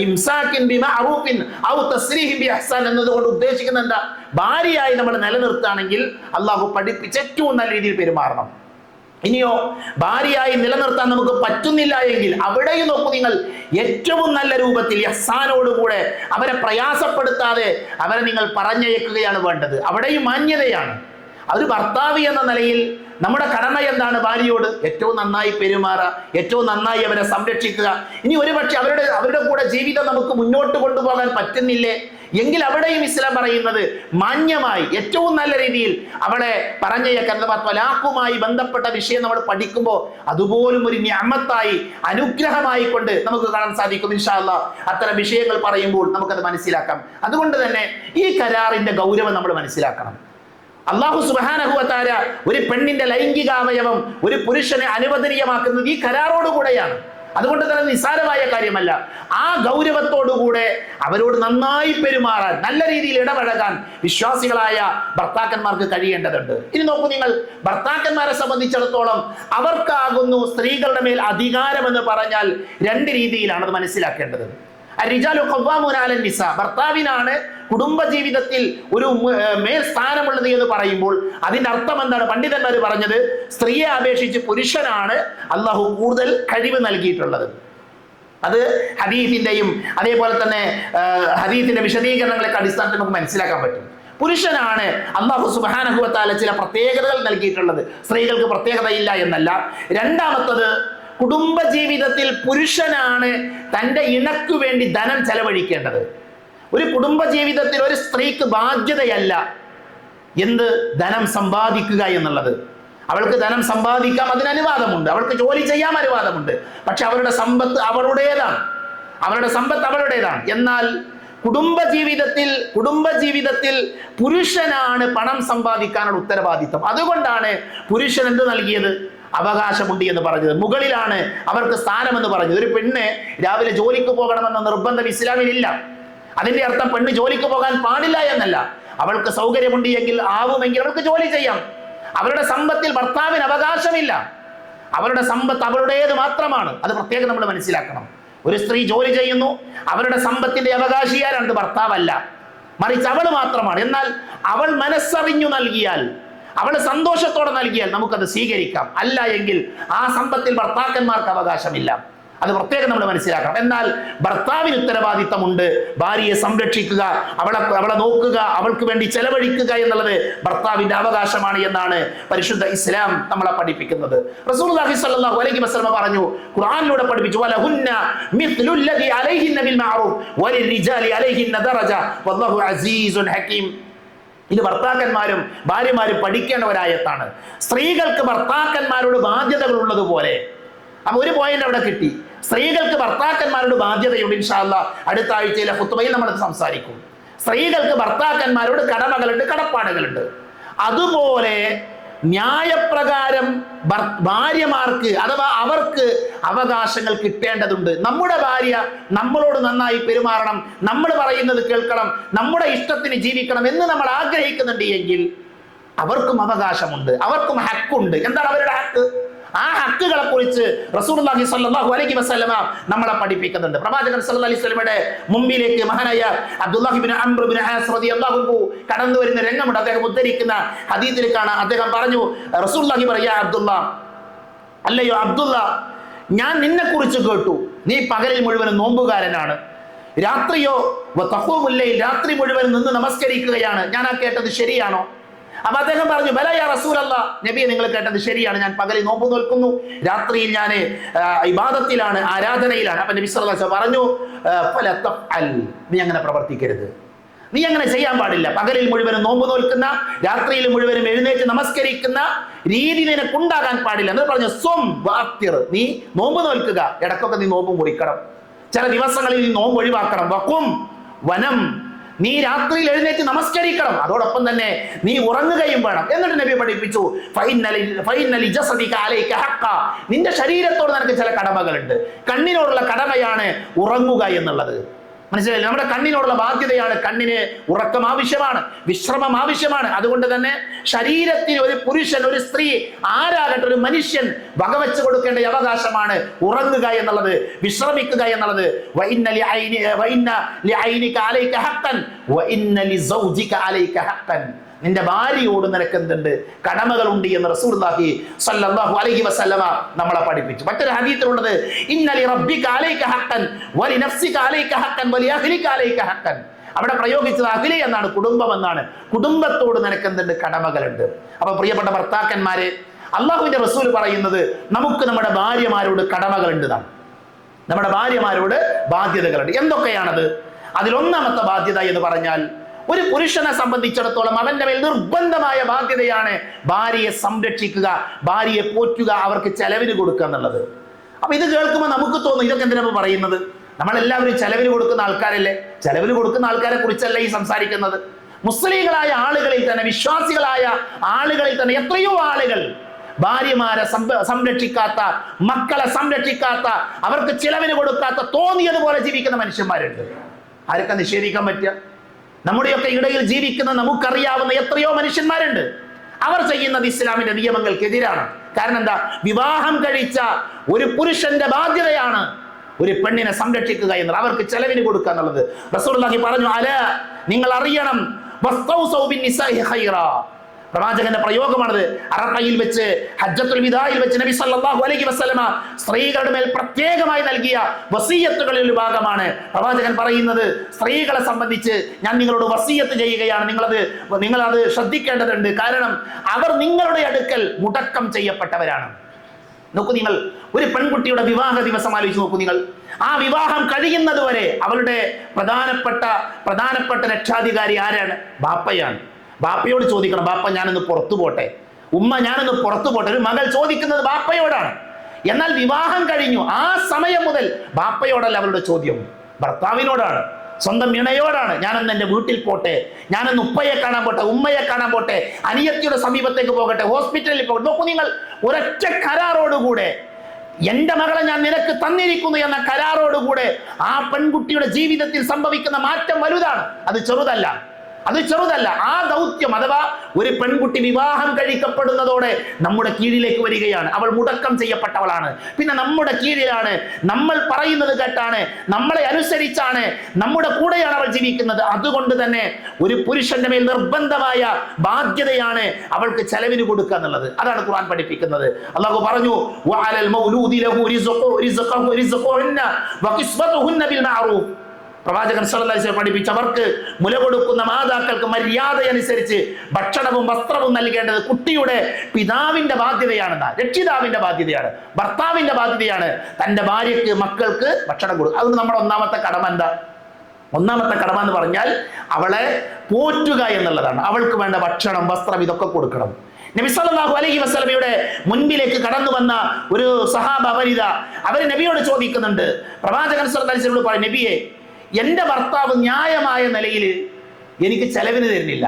ഇംസാകിൻ ബിമഅറൂഫിൻ ഔ തസ്രീഹിൻ ബിഇഹ്സാൻ എന്നതുകൊണ്ട് ഉദ്ദേശിക്കുന്നത് എന്താ? ഭാര്യയായി നമ്മൾ നിലനിർത്തുകയാണെങ്കിൽ അള്ളാഹു പഠിപ്പിച്ച ഏറ്റവും നല്ല രീതിയിൽ പെരുമാറണം. ഇനിയോ ഭാര്യയായി നിലനിർത്താൻ നമുക്ക് പറ്റുന്നില്ല എങ്കിൽ അവിടെയും നോക്കൂ നിങ്ങൾ, ഏറ്റവും നല്ല രൂപത്തിൽ ഇഹ്സാനോടുകൂടെ അവരെ പ്രയാസപ്പെടുത്താതെ അവരെ നിങ്ങൾ പറഞ്ഞയക്കുകയാണ് വേണ്ടത്. അവിടെയും മാന്യതയാണ്. ഒരു ഭർത്താവ് എന്ന നിലയിൽ നമ്മുടെ കടമ എന്താണ്? ഭാര്യയോട് ഏറ്റവും നന്നായി പെരുമാറുക, ഏറ്റവും നന്നായി അവരെ സംരക്ഷിക്കുക. ഇനി ഒരുപക്ഷെ അവരുടെ കൂടെ ജീവിതം നമുക്ക് മുന്നോട്ട് കൊണ്ടുപോകാൻ പറ്റുന്നില്ലേ എങ്കിൽ അവിടെയും ഇസ്ലാം പറയുന്നത് മാന്യമായി ഏറ്റവും നല്ല രീതിയിൽ അവളെ പറഞ്ഞയക്കാൻ. ത്വലാഖുമായി ബന്ധപ്പെട്ട വിഷയം നമ്മൾ പഠിക്കുമ്പോൾ അതുപോലും ഒരു നിഅമത്തായി, അനുഗ്രഹമായി കൊണ്ട് നമുക്ക് കാണാൻ സാധിക്കും. ഇൻഷാ അല്ലാഹ് അത്തരം വിഷയങ്ങൾ പറയുമ്പോൾ നമുക്കത് മനസ്സിലാക്കാം. അതുകൊണ്ട് തന്നെ ഈ കരാറിന്റെ ഗൗരവം നമ്മൾ മനസ്സിലാക്കണം. അല്ലാഹു സുബ്ഹാനഹു വ തആല ഒരു പെണ്ണിന്റെ ലൈംഗികാവയവം ഒരു പുരുഷനെ അനുവദനീയമാക്കുന്നത് ഈ കരാറോടുകൂടെയാണ്. അതുകൊണ്ട് തന്നെ നിസ്സാരമായ കാര്യമല്ല. ആ ഗൗരവത്തോടുകൂടെ അവരോട് നന്നായി പെരുമാറാൻ, നല്ല രീതിയിൽ ഇടപഴകാൻ വിശ്വാസികളായ ഭർത്താക്കന്മാർക്ക് കഴിയേണ്ടതുണ്ട്. ഇനി നോക്കൂ നിങ്ങൾ, ഭർത്താക്കന്മാരെ സംബന്ധിച്ചിടത്തോളം അവർക്കാകുന്നു സ്ത്രീകളുടെ മേൽ അധികാരം എന്ന് പറഞ്ഞാൽ രണ്ട് രീതിയിലാണ് അത് മനസ്സിലാക്കേണ്ടത്. അർരിജാലു ഖവ്വാമൂന അലൻ നിസാ, ഭർത്താവിനാണ് കുടുംബജീവിതത്തിൽ ഒരു മേൽസ്ഥാനമുള്ളത് എന്ന് പറയുമ്പോൾ അതിന്റെ അർത്ഥം എന്താണ്? പണ്ഡിതന്മാർ പറഞ്ഞത്, സ്ത്രീയെ അപേക്ഷിച്ച് പുരുഷനാണ് അള്ളാഹു കൂടുതൽ കഴിവ് നൽകിയിട്ടുള്ളത്. അത് ഹദീസിന്റെയും അതേപോലെ തന്നെ ഹദീസിന്റെ വിശദീകരണങ്ങളൊക്കെ അടിസ്ഥാനത്തിൽ നമുക്ക് മനസ്സിലാക്കാൻ പറ്റും. പുരുഷനാണ് അല്ലാഹു സുബ്ഹാനഹു വ തആല ചില പ്രത്യേകതകൾ നൽകിയിട്ടുള്ളത്, സ്ത്രീകൾക്ക് പ്രത്യേകതയില്ല എന്നല്ല. രണ്ടാമത്തത്, കുടുംബജീവിതത്തിൽ പുരുഷനാണ് തൻ്റെ ഇണക്കു വേണ്ടി ധനം ചെലവഴിക്കേണ്ടത്. ഒരു കുടുംബജീവിതത്തിൽ ഒരു സ്ത്രീക്ക് ബാധ്യതയല്ല എന്ത്? ധനം സമ്പാദിക്കുക എന്നുള്ളത്. അവൾക്ക് ധനം സമ്പാദിക്കാം, അതിന് അനുവാദമുണ്ട്. അവൾക്ക് ജോലി ചെയ്യാൻ അനുവാദമുണ്ട്. പക്ഷെ അവരുടെ സമ്പത്ത് അവളുടേതാണ്, അവരുടെ സമ്പത്ത് അവളുടേതാണ്. എന്നാൽ കുടുംബജീവിതത്തിൽ പുരുഷനാണ് പണം സമ്പാദിക്കാനുള്ള ഉത്തരവാദിത്വം. അതുകൊണ്ടാണ് പുരുഷൻ എന്ത് നൽകിയത്? അവകാശമുണ്ട് എന്ന് പറഞ്ഞത്. മുകളിലാണ് അവർക്ക് സ്ഥാനമെന്ന് പറഞ്ഞത്. ഒരു പെണ്ണ് രാവിലെ ജോലിക്ക് പോകണമെന്ന നിർബന്ധം ഇസ്ലാമിലില്ല. അതിന്റെ അർത്ഥം പെണ്ണ് ജോലിക്ക് പോകാൻ പാടില്ല എന്നല്ല. അവൾക്ക് സൗകര്യമുണ്ട് എങ്കിൽ, ആവുമെങ്കിൽ അവൾക്ക് ജോലി ചെയ്യാം. അവരുടെ സമ്പത്തിൽ ഭർത്താവിന് അവകാശമില്ല. അവരുടെ സമ്പത്ത് അവളുടേത് മാത്രമാണ്. അത് പ്രത്യേകം നമ്മൾ മനസ്സിലാക്കണം. ഒരു സ്ത്രീ ജോലി ചെയ്യുന്നു, അവരുടെ സമ്പത്തിന്റെ അവകാശിയാരാണ്? ഭർത്താവല്ല, മറിച്ച് അവൾ മാത്രമാണ്. എന്നാൽ അവൾ മനസ്സറിഞ്ഞു നൽകിയാൽ, അവൾ സന്തോഷത്തോടെ നൽകിയാൽ നമുക്കത് സ്വീകരിക്കാം. അല്ല എങ്കിൽ ആ സമ്പത്തിൽ ഭർത്താക്കന്മാർക്ക് അവകാശമില്ല. അത് പ്രത്യേകം നമ്മൾ മനസ്സിലാക്കണം. എന്നാൽ ഭർത്താവിന് ഉത്തരവാദിത്തമുണ്ട്. ഭാര്യയെ സംരക്ഷിക്കുക, അവളെ നോക്കുക, അവൾക്ക് വേണ്ടി ചെലവഴിക്കുക എന്നുള്ളത് ഭർത്താവിന്റെ അവകാശമാണ് എന്നാണ് പരിശുദ്ധ ഇസ്ലാം നമ്മളെ പഠിപ്പിക്കുന്നത്. റസൂലുള്ളാഹി സ്വല്ലല്ലാഹു അലൈഹി വസല്ലം പറഞ്ഞു, ഖുർആനിലൂടെ പഠിപ്പിച്ചു, വലഹുന്ന മിസ്ലുല്ലദി അലൈഹിന്ന ബിൽ മഅറൂഫ് വലിർരിജാലി അലൈഹിന്ന ദറജ വല്ലാഹു അസീസുൻ ഹകീം. ഇത് ഭർത്താക്കന്മാരും ഭാര്യമാരും പഠിക്കേണ്ട ഒരായത്താണ്. സ്ത്രീകൾക്ക് ഭർത്താക്കന്മാരോട് ബാധ്യതകൾ ഉള്ളതുപോലെ, അപ്പൊ ഒരു പോയിന്റ് അവിടെ കിട്ടി. സ്ത്രീകൾക്ക് ഭർത്താക്കന്മാരോട് ബാധ്യതയുണ്ട്. ഇൻഷാ അല്ലാഹ് അടുത്ത ആഴ്ചയിലെ ഖുത്ബയിൽ നമ്മൾ സംസാരിക്കും. സ്ത്രീകൾക്ക് ഭർത്താക്കന്മാരോട് കടമകളുണ്ട്, കടപ്പാടുകളുണ്ട്. അതുപോലെ ന്യായപ്രകാരം ഭാര്യമാർക്ക് അഥവാ അവർക്ക് അവകാശങ്ങൾ കിട്ടേണ്ടതുണ്ട്. നമ്മുടെ ഭാര്യ നമ്മളോട് നന്നായി പെരുമാറണം, നമ്മൾ പറയുന്നത് കേൾക്കണം, നമ്മുടെ ഇഷ്ടത്തിന് ജീവിക്കണം എന്ന് നമ്മൾ ആഗ്രഹിക്കുന്നുണ്ട് എങ്കിൽ അവർക്കും അവകാശമുണ്ട്, അവർക്കും ഹക്കുണ്ട്. എന്താണ് അവരുടെ ഹക്ക്? ആ ഹക്കുകളെ കുറിച്ച് റസൂലുള്ളാഹി സ്വല്ലല്ലാഹു അലൈഹി വസല്ലമ നമ്മളെ പഠിപ്പിക്കുന്നുണ്ട്. പ്രവാചകൻ സല്ലല്ലാഹു അലൈഹി വസല്ലമയുടെ മുമ്പിലേക്ക് മഹാനായ അബ്ദുല്ലാഹി ഇബ്നു അംർ ഇബ്നു ആസ് റളിയല്ലാഹു അൻഹു കടന്നു വരുന്ന രംഗമുണ്ട്. അദ്ദേഹം ഉദ്ധരിക്കുന്ന ഹദീസിൽ കാണാം, അദ്ദേഹം പറഞ്ഞു, റസൂലുള്ളാഹി പറയാ, അല്ലയോ അബ്ദുള്ള, ഞാൻ നിന്നെ കുറിച്ച് കേട്ടു, നീ പകലിൽ മുഴുവൻ നോമ്പുകാരനാണ്, രാത്രിയോ രാത്രി മുഴുവൻ നിന്ന് നമസ്കരിക്കുകയാണ്. ഞാൻ ആ കേട്ടത് ശരിയാണോ? അപ്പൊ അദ്ദേഹം പറഞ്ഞു, ബല യാ റസൂലല്ലാഹ്, നബിയെ നിങ്ങൾ കേട്ടത് ശരിയാണ്, ഞാൻ പകലിൽ നോമ്പ് നോൽക്കുന്നു, രാത്രിയിൽ ഞാൻ ഇബാദത്തിലാണ്, ആരാധനയിലാണ്. അപ്പൊ നബി സല്ലല്ലാഹു അലൈഹി വസല്ലം പറഞ്ഞു, ഫല തഫ്അൽ, നീ അങ്ങനെ പ്രവർത്തിക്കരുത്, നീ അങ്ങനെ ചെയ്യാൻ പാടില്ല. പകലിൽ മുഴുവനും നോമ്പ് നോൽക്കുന്ന, രാത്രിയിൽ മുഴുവനും എഴുന്നേറ്റ് നമസ്കരിക്കുന്ന, രീതി നിനക്കുണ്ടാകാൻ പാടില്ല എന്ന് പറഞ്ഞു. സ്വം വാക്തിർ, നീ നോമ്പ് നോൽക്കുക, ഇടക്കൊക്കെ നീ നോമ്പ് മുറിക്കണം, ചില ദിവസങ്ങളിൽ നീ നോമ്പ് ഒഴിവാക്കണം. വക്കും വനം, നീ രാത്രിയിൽ എഴുന്നേറ്റ് നമസ്കരിക്കണം, അതോടൊപ്പം തന്നെ നീ ഉറങ്ങുകയും വേണം. എന്നിട്ട് നബി പഠിപ്പിച്ചു നിന്റെ ശരീരത്തോട് നിനക്ക് ചില കടമകളുണ്ട്. കണ്ണിനോടുള്ള കടമയാണ് ഉറങ്ങുക എന്നുള്ളത്. മനസ്സിലായില്ലേ? നമ്മുടെ കണ്ണിനോടുള്ള ബാധ്യതയാണ്. കണ്ണിന് ഉറക്കം ആവശ്യമാണ്, വിശ്രമം ആവശ്യമാണ്. അതുകൊണ്ട് തന്നെ ശരീരത്തിന് ഒരു പുരുഷൻ, ഒരു സ്ത്രീ, ആരാകട്ടെ ഒരു മനുഷ്യൻ വകവെച്ച് കൊടുക്കേണ്ട അവകാശമാണ് ഉറങ്ങുക എന്നുള്ളത്, വിശ്രമിക്കുക എന്നുള്ളത്. നിന്റെ ഭാര്യയോട് നിനക്ക് എന്തുണ്ട്? കടമകളുണ്ട് എന്ന് റസൂലുള്ളാഹി സ്വല്ലല്ലാഹു അലൈഹി വസല്ലമ നമ്മളെ പഠിപ്പിച്ചു. മറ്റൊരു ഹദീസിലുള്ളത് ഇന്നലി റബ്ബിക അലൈക ഹഖൻ വലി നഫ്സിക അലൈക ഹഖൻ വലി അഹ്ലിക അലൈക ഹഖൻ. അവിടെ പ്രയോഗിച്ചത് അഹ്ലി എന്നാണ്, കുടുംബം എന്നാണ്. കുടുംബത്തോട് നിനക്ക് എന്തുണ്ട്? കടമകളുണ്ട്. അപ്പൊ പ്രിയപ്പെട്ട ഭർത്താക്കന്മാരെ, അള്ളാഹുവിന്റെ റസൂൽ പറയുന്നത് നമുക്ക് നമ്മുടെ ഭാര്യമാരോട് കടമകളുണ്ട്, നമ്മുടെ ഭാര്യമാരോട് ബാധ്യതകളുണ്ട്. എന്തൊക്കെയാണത്? അതിലൊന്നാമത്തെ ബാധ്യത എന്ന് പറഞ്ഞാൽ, ഒരു പുരുഷനെ സംബന്ധിച്ചിടത്തോളം അവന്റെ മേൽ നിർബന്ധമായ ബാധ്യതയാണ് ഭാര്യയെ സംരക്ഷിക്കുക, ഭാര്യയെ പോറ്റുക, അവർക്ക് ചെലവിന് കൊടുക്കുക എന്നുള്ളത്. അപ്പൊ ഇത് കേൾക്കുമ്പോൾ നമുക്ക് തോന്നും ഇതൊക്കെ എന്തിനാ പറയുന്നത്? നമ്മളെല്ലാവരും ചെലവിന് കൊടുക്കുന്ന ആൾക്കാരല്ലേ? ചെലവിന് കൊടുക്കുന്ന ആൾക്കാരെ കുറിച്ചല്ല ഈ സംസാരിക്കുന്നത്. മുസ്ലിങ്ങളായ ആളുകളിൽ തന്നെ, വിശ്വാസികളായ ആളുകളിൽ തന്നെ എത്രയോ ആളുകൾ ഭാര്യമാരെ സംരക്ഷിക്കാത്ത, മക്കളെ സംരക്ഷിക്കാത്ത, അവർക്ക് ചിലവിന് കൊടുക്കാത്ത, തോന്നിയതുപോലെ ജീവിക്കുന്ന മനുഷ്യന്മാരുണ്ട്. ആരൊക്കെ നിഷേധിക്കാൻ പറ്റുക? നമ്മുടെയൊക്കെ ഇടയിൽ ജീവിക്കുന്ന നമുക്കറിയാവുന്ന എത്രയോ മനുഷ്യന്മാരുണ്ട്. അവർ ചെയ്യുന്നത് ഇസ്ലാമിന്റെ നിയമങ്ങൾക്കെതിരാണ്. കാരണം എന്താ? വിവാഹം കഴിച്ച ഒരു പുരുഷന്റെ ബാധ്യതയാണ് ഒരു പെണ്ണിനെ സംരക്ഷിക്കുക എന്നുള്ളത്, അവർക്ക് ചെലവിന് കൊടുക്കുക എന്നുള്ളത്. റസൂലുള്ളാഹി പറഞ്ഞു, അല നിങ്ങൾ അറിയണം, വസ്തൗസൗ ബിന്നിസാഇ ഖൈറാ. പ്രവാചകന്റെ പ്രയോഗമാണത്. അറഫയിൽ വെച്ച്, ഹജ്ജത്തുൽ വിദായിൽ വെച്ച് നബി സല്ലല്ലാഹു അലൈഹി വസല്ലമ സ്ത്രീകളുടെ മേൽ പ്രത്യേകമായി നൽകിയ വസിയത്തുകളിൽ ഒരു ഭാഗമാണ്. പ്രവാചകൻ പറയുന്നത്, സ്ത്രീകളെ സംബന്ധിച്ച് ഞാൻ നിങ്ങളോട് വസിയത്ത് ചെയ്യുകയാണ്, നിങ്ങളത് ശ്രദ്ധിക്കേണ്ടതുണ്ട്. കാരണം അവർ നിങ്ങളുടെ അടുക്കൽ മുടക്കം ചെയ്യപ്പെട്ടവരാണ്. നോക്കൂ, നിങ്ങൾ ഒരു പെൺകുട്ടിയുടെ വിവാഹ ദിവസം ആലോചിച്ച് നോക്കൂ. നിങ്ങൾ ആ വിവാഹം കഴിയുന്നത് വരെ അവളുടെ പ്രധാനപ്പെട്ട രക്ഷാധികാരി ആരാണ്? ബാപ്പയാണ്. ബാപ്പയോട് ചോദിക്കണം, ബാപ്പ ഞാനൊന്ന് പുറത്തു പോട്ടെ, ഉമ്മ ഞാനൊന്ന് പുറത്തു പോട്ടെ. ഒരു മകൾ ചോദിക്കുന്നത് ബാപ്പയോടാണ്. എന്നാൽ വിവാഹം കഴിഞ്ഞു ആ സമയം മുതൽ ബാപ്പയോടല്ല അവരുടെ ചോദ്യം, ഭർത്താവിനോടാണ്, സ്വന്തം ഇണയോടാണ്. ഞാനൊന്ന് എൻ്റെ വീട്ടിൽ പോട്ടെ, ഞാനൊന്ന് ഉപ്പയെ കാണാൻ പോട്ടെ, ഉമ്മയെ കാണാൻ പോട്ടെ, അനിയത്തിയുടെ സമീപത്തേക്ക് പോകട്ടെ, ഹോസ്പിറ്റലിൽ പോകട്ടെ. നോക്കൂ നിങ്ങൾ, ഒരൊറ്റ കരാറോടുകൂടെ എന്റെ മകളെ ഞാൻ നിനക്ക് തന്നിരിക്കുന്നു എന്ന കരാറോടുകൂടെ ആ പെൺകുട്ടിയുടെ ജീവിതത്തിൽ സംഭവിക്കുന്ന മാറ്റം വലുതാണ്. അത് ചെറുതല്ല. ആ ദൗത്യം, അഥവാ ഒരു പെൺകുട്ടി വിവാഹം കഴിക്കപ്പെടുന്നതോടെ നമ്മുടെ കീഴിലേക്ക് വരികയാണ്. അവൾ മുടക്കം ചെയ്യപ്പെട്ടവളാണ്. പിന്നെ നമ്മുടെ കീഴിലാണ്, നമ്മൾ പറയുന്നത് കേട്ടാണ്, നമ്മളെ അനുസരിച്ചാണ്, നമ്മുടെ കൂടെയാണ് അവൾ ജീവിക്കുന്നത്. അതുകൊണ്ട് തന്നെ ഒരു പുരുഷന്റെ മേൽ നിർബന്ധമായ ബാധ്യതയാണ് അവൾക്ക് ചെലവിന് കൊടുക്കുക എന്നുള്ളത്. അതാണ് ഖുർആൻ പഠിപ്പിക്കുന്നത്. അല്ലാഹു പറഞ്ഞു, വഅലൽ മൗലൂദി ലഹു റിസ്ഖുഹുന്ന വഖിസ്വതുഹുന്ന ബിൽ മഅറൂഫ്. പ്രവാചകൻ സല്ലല്ലാഹു അലൈഹി വസല്ലം പഠിപ്പിച്ചവർക്ക് മുല കൊടുക്കുന്ന മാതാക്കൾക്ക് മര്യാദയനുസരിച്ച് ഭക്ഷണവും വസ്ത്രവും നൽകേണ്ടത് കുട്ടിയുടെ പിതാവിന്റെ ബാധ്യതയാണെന്നാ, രക്ഷിതാവിന്റെ ബാധ്യതയാണ്, ഭർത്താവിന്റെ ബാധ്യതയാണ്. തന്റെ ഭാര്യക്ക്, മക്കൾക്ക് ഭക്ഷണം കൊടുക്കുക. അതുകൊണ്ട് നമ്മുടെ ഒന്നാമത്തെ കടമ എന്താ? ഒന്നാമത്തെ കടമ എന്ന് പറഞ്ഞാൽ അവളെ പോറ്റുക എന്നുള്ളതാണ്. അവൾക്ക് വേണ്ട ഭക്ഷണം, വസ്ത്രം, ഇതൊക്കെ കൊടുക്കണം. നബി സല്ലല്ലാഹു അലൈഹി വസല്ലമയുടെ മുൻപിലേക്ക് കടന്നു വന്ന ഒരു സഹാബ വനിത, അവർ നബിയോട് ചോദിക്കുന്നുണ്ട്. പ്രവാചകൻ സല്ലല്ലാഹു അലൈഹി വസല്ലം പറയും, നബിയെ, എൻ്റെ ഭർത്താവ് ന്യായമായ നിലയിൽ എനിക്ക് ചെലവിന് തരുന്നില്ല.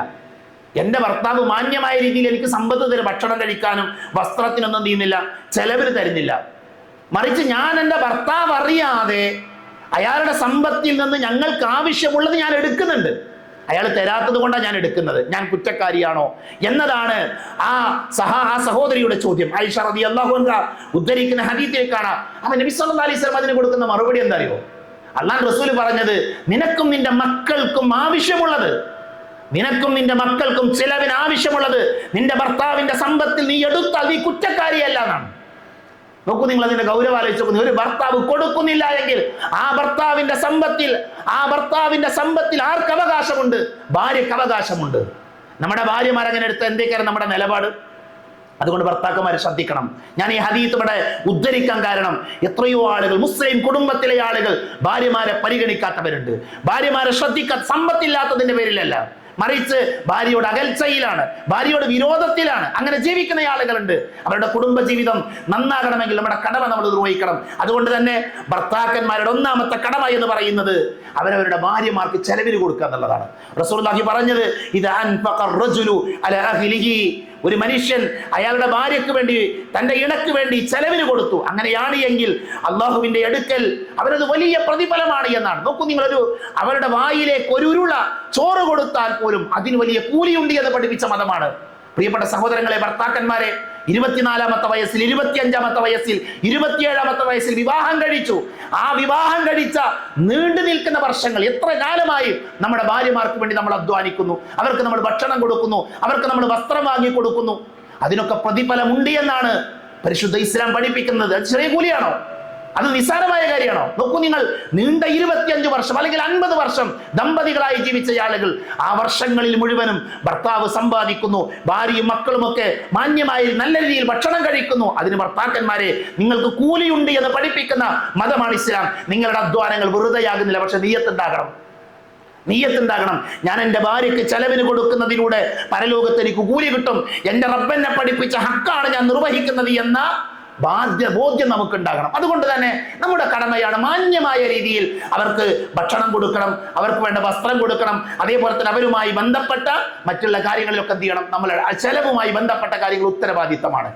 എൻ്റെ ഭർത്താവ് മാന്യമായ രീതിയിൽ എനിക്ക് സമ്പത്ത് തരും, ഭക്ഷണം കഴിക്കാനും വസ്ത്രത്തിനൊന്നും ചെയ്യുന്നില്ല, ചെലവിന് തരുന്നില്ല. മറിച്ച് ഞാൻ എൻ്റെ ഭർത്താവ് അറിയാതെ അയാളുടെ സമ്പത്തിൽ നിന്ന് ഞങ്ങൾക്ക് ആവശ്യമുള്ളത് ഞാൻ എടുക്കുന്നുണ്ട്. അയാൾ തരാത്തത് കൊണ്ടാണ് ഞാൻ എടുക്കുന്നത്. ഞാൻ കുറ്റക്കാരിയാണോ എന്നതാണ് ആ സഹോദരിയുടെ ചോദ്യം. ആയിഷ റളിയല്ലാഹു അൻഹ ഉദ്ധരിക്കുന്ന ഹദീസിൽ കാണാം. അപ്പൊ നബി സല്ലല്ലാഹു അലൈഹി വസല്ലം അതിന് കൊടുക്കുന്ന മറുപടി എന്താ അറിയോ? അല്ലാഹു റസൂൽ പറഞ്ഞത്, നിനക്കും നിന്റെ മക്കൾക്കും ആവശ്യമുള്ളത്, നിനക്കും നിന്റെ മക്കൾക്കും ചിലവിന് ആവശ്യമുള്ളത് നിന്റെ ഭർത്താവിന്റെ സമ്പത്തിൽ നീ എടുത്താൽ നീ കുറ്റക്കാരിയല്ല എന്നാണ്. നോക്കൂ, നിങ്ങൾ അതിന്റെ ഗൗരവം ആലോചിച്ചു. ഒരു ഭർത്താവ് കൊടുക്കുന്നില്ല എങ്കിൽ ആ ഭർത്താവിന്റെ സമ്പത്തിൽ ആർക്ക് അവകാശമുണ്ട്? ഭാര്യക്ക് അവകാശമുണ്ട്. നമ്മുടെ ഭാര്യമാരങ്ങനെ എടുത്ത എന്തൊക്കെയാണ് നമ്മുടെ നിലപാട്? അതുകൊണ്ട് ഭർത്താക്കന്മാരെ ശ്രദ്ധിക്കണം. ഞാൻ ഈ ഹദീസ് ഇവിടെ ഉദ്ധരിക്കാൻ കാരണം, എത്രയോ ആളുകൾ, മുസ്ലിം കുടുംബത്തിലെ ആളുകൾ ഭാര്യമാരെ പരിഗണിക്കാത്തവരുണ്ട്, ഭാര്യമാരെ ശ്രദ്ധിക്കാത്ത, സമ്പത്തില്ലാത്തതിന്റെ പേരിലല്ല, മറിച്ച് ഭാര്യയോട് അകൽച്ചയിലാണ്, ഭാര്യയോട് വിരോധത്തിലാണ്. അങ്ങനെ ജീവിക്കുന്ന ആളുകളുണ്ട്. അവരുടെ കുടുംബ ജീവിതം നന്നാകണമെങ്കിൽ നമ്മുടെ കടമ നമ്മൾ നിർവഹിക്കണം. അതുകൊണ്ട് തന്നെ ഭർത്താക്കന്മാരുടെ ഒന്നാമത്തെ കടമ എന്ന് പറയുന്നത് അവരവരുടെ ഭാര്യമാർക്ക് ചെലവിന് കൊടുക്കുക എന്നുള്ളതാണ്. റസൂലുള്ളാഹി പറഞ്ഞത് ഇദാ അൻഫഖ റജുലു അലാ അഹ്ലിഹി, ഒരു മനുഷ്യൻ അയാളുടെ ഭാര്യയ്ക്ക് വേണ്ടി, തന്റെ ഇണക്ക് വേണ്ടി ചെലവിന് കൊടുത്തു, അങ്ങനെയാണ് എങ്കിൽ അള്ളാഹുവിന്റെ അടുക്കൽ അവരത് വലിയ പ്രതിഫലമാണ് എന്നാണ്. നോക്കൂ, നിങ്ങളൊരു അവരുടെ വായിലേക്ക് ഒരു ഉരുള ചോറ് കൊടുത്താൽ പോലും അതിന് വലിയ കൂലിയുണ്ട് എന്ന് പഠിപ്പിച്ച മതമാണ്. പ്രിയപ്പെട്ട സഹോദരങ്ങളെ, ഭർത്താക്കന്മാരെ 24-ാമത്തെ വയസ്സിൽ, 25-ാമത്തെ വയസ്സിൽ, 27-ാമത്തെ വയസ്സിൽ വിവാഹം കഴിച്ചു. ആ വിവാഹം കഴിച്ച നീണ്ടു നിൽക്കുന്ന വർഷങ്ങൾ, എത്ര കാലമായി നമ്മുടെ ഭാര്യമാർക്ക് വേണ്ടി നമ്മൾ അധ്വാനിക്കുന്നു, അവർക്ക് നമ്മൾ ഭക്ഷണം കൊടുക്കുന്നു, അവർക്ക് നമ്മൾ വസ്ത്രം വാങ്ങി കൊടുക്കുന്നു. അതിനൊക്കെ പ്രതിഫലമുണ്ട് എന്നാണ് പരിശുദ്ധ ഇസ്ലാം പഠിപ്പിക്കുന്നത്. അത് ചെറിയ കൂലിയാണോ? അത് നിസ്സാരമായ കാര്യമാണോ? നോക്കൂ, നിങ്ങൾ നീണ്ട 25 വർഷം അല്ലെങ്കിൽ 50 വർഷം ദമ്പതികളായി ജീവിച്ച ആളുകൾ, ആ വർഷങ്ങളിൽ മുഴുവനും ഭർത്താവ് സമ്പാദിക്കുന്നു, ഭാര്യയും മക്കളുമൊക്കെ മാന്യമായി നല്ല രീതിയിൽ ഭക്ഷണം കഴിക്കുന്നു. അതിന് ഭർത്താക്കന്മാരെ നിങ്ങൾക്ക് കൂലിയുണ്ട് എന്ന് പഠിപ്പിക്കുന്ന മതമാണ് ഇസ്ലാം. നിങ്ങളുടെ അധ്വാനങ്ങൾ വെറുതെയാകുന്നില്ല, പക്ഷെ നീയത്തുണ്ടാകണം. ഞാൻ എൻ്റെ ഭാര്യയ്ക്ക് ചെലവിന് കൊടുക്കുന്നതിലൂടെ പരലോകത്ത് എനിക്ക് കൂലി കിട്ടും, എൻ്റെ റബ്ബെന്നെ പഠിപ്പിച്ച ഹക്കാണ് ഞാൻ നിർവഹിക്കുന്നത് എന്ന ബോധ്യം നമുക്കുണ്ടാകണം. അതുകൊണ്ട് തന്നെ നമ്മുടെ കടമയാണ് മാന്യമായ രീതിയിൽ അവർക്ക് ഭക്ഷണം കൊടുക്കണം, അവർക്ക് വേണ്ട വസ്ത്രം കൊടുക്കണം. അതേപോലെ തന്നെ അവരുമായി ബന്ധപ്പെട്ട മറ്റുള്ള കാര്യങ്ങളിലൊക്കെ എന്ത് ചെയ്യണം? നമ്മൾ ചെലവുമായി ബന്ധപ്പെട്ട കാര്യങ്ങൾ ഉത്തരവാദിത്തമാണ്.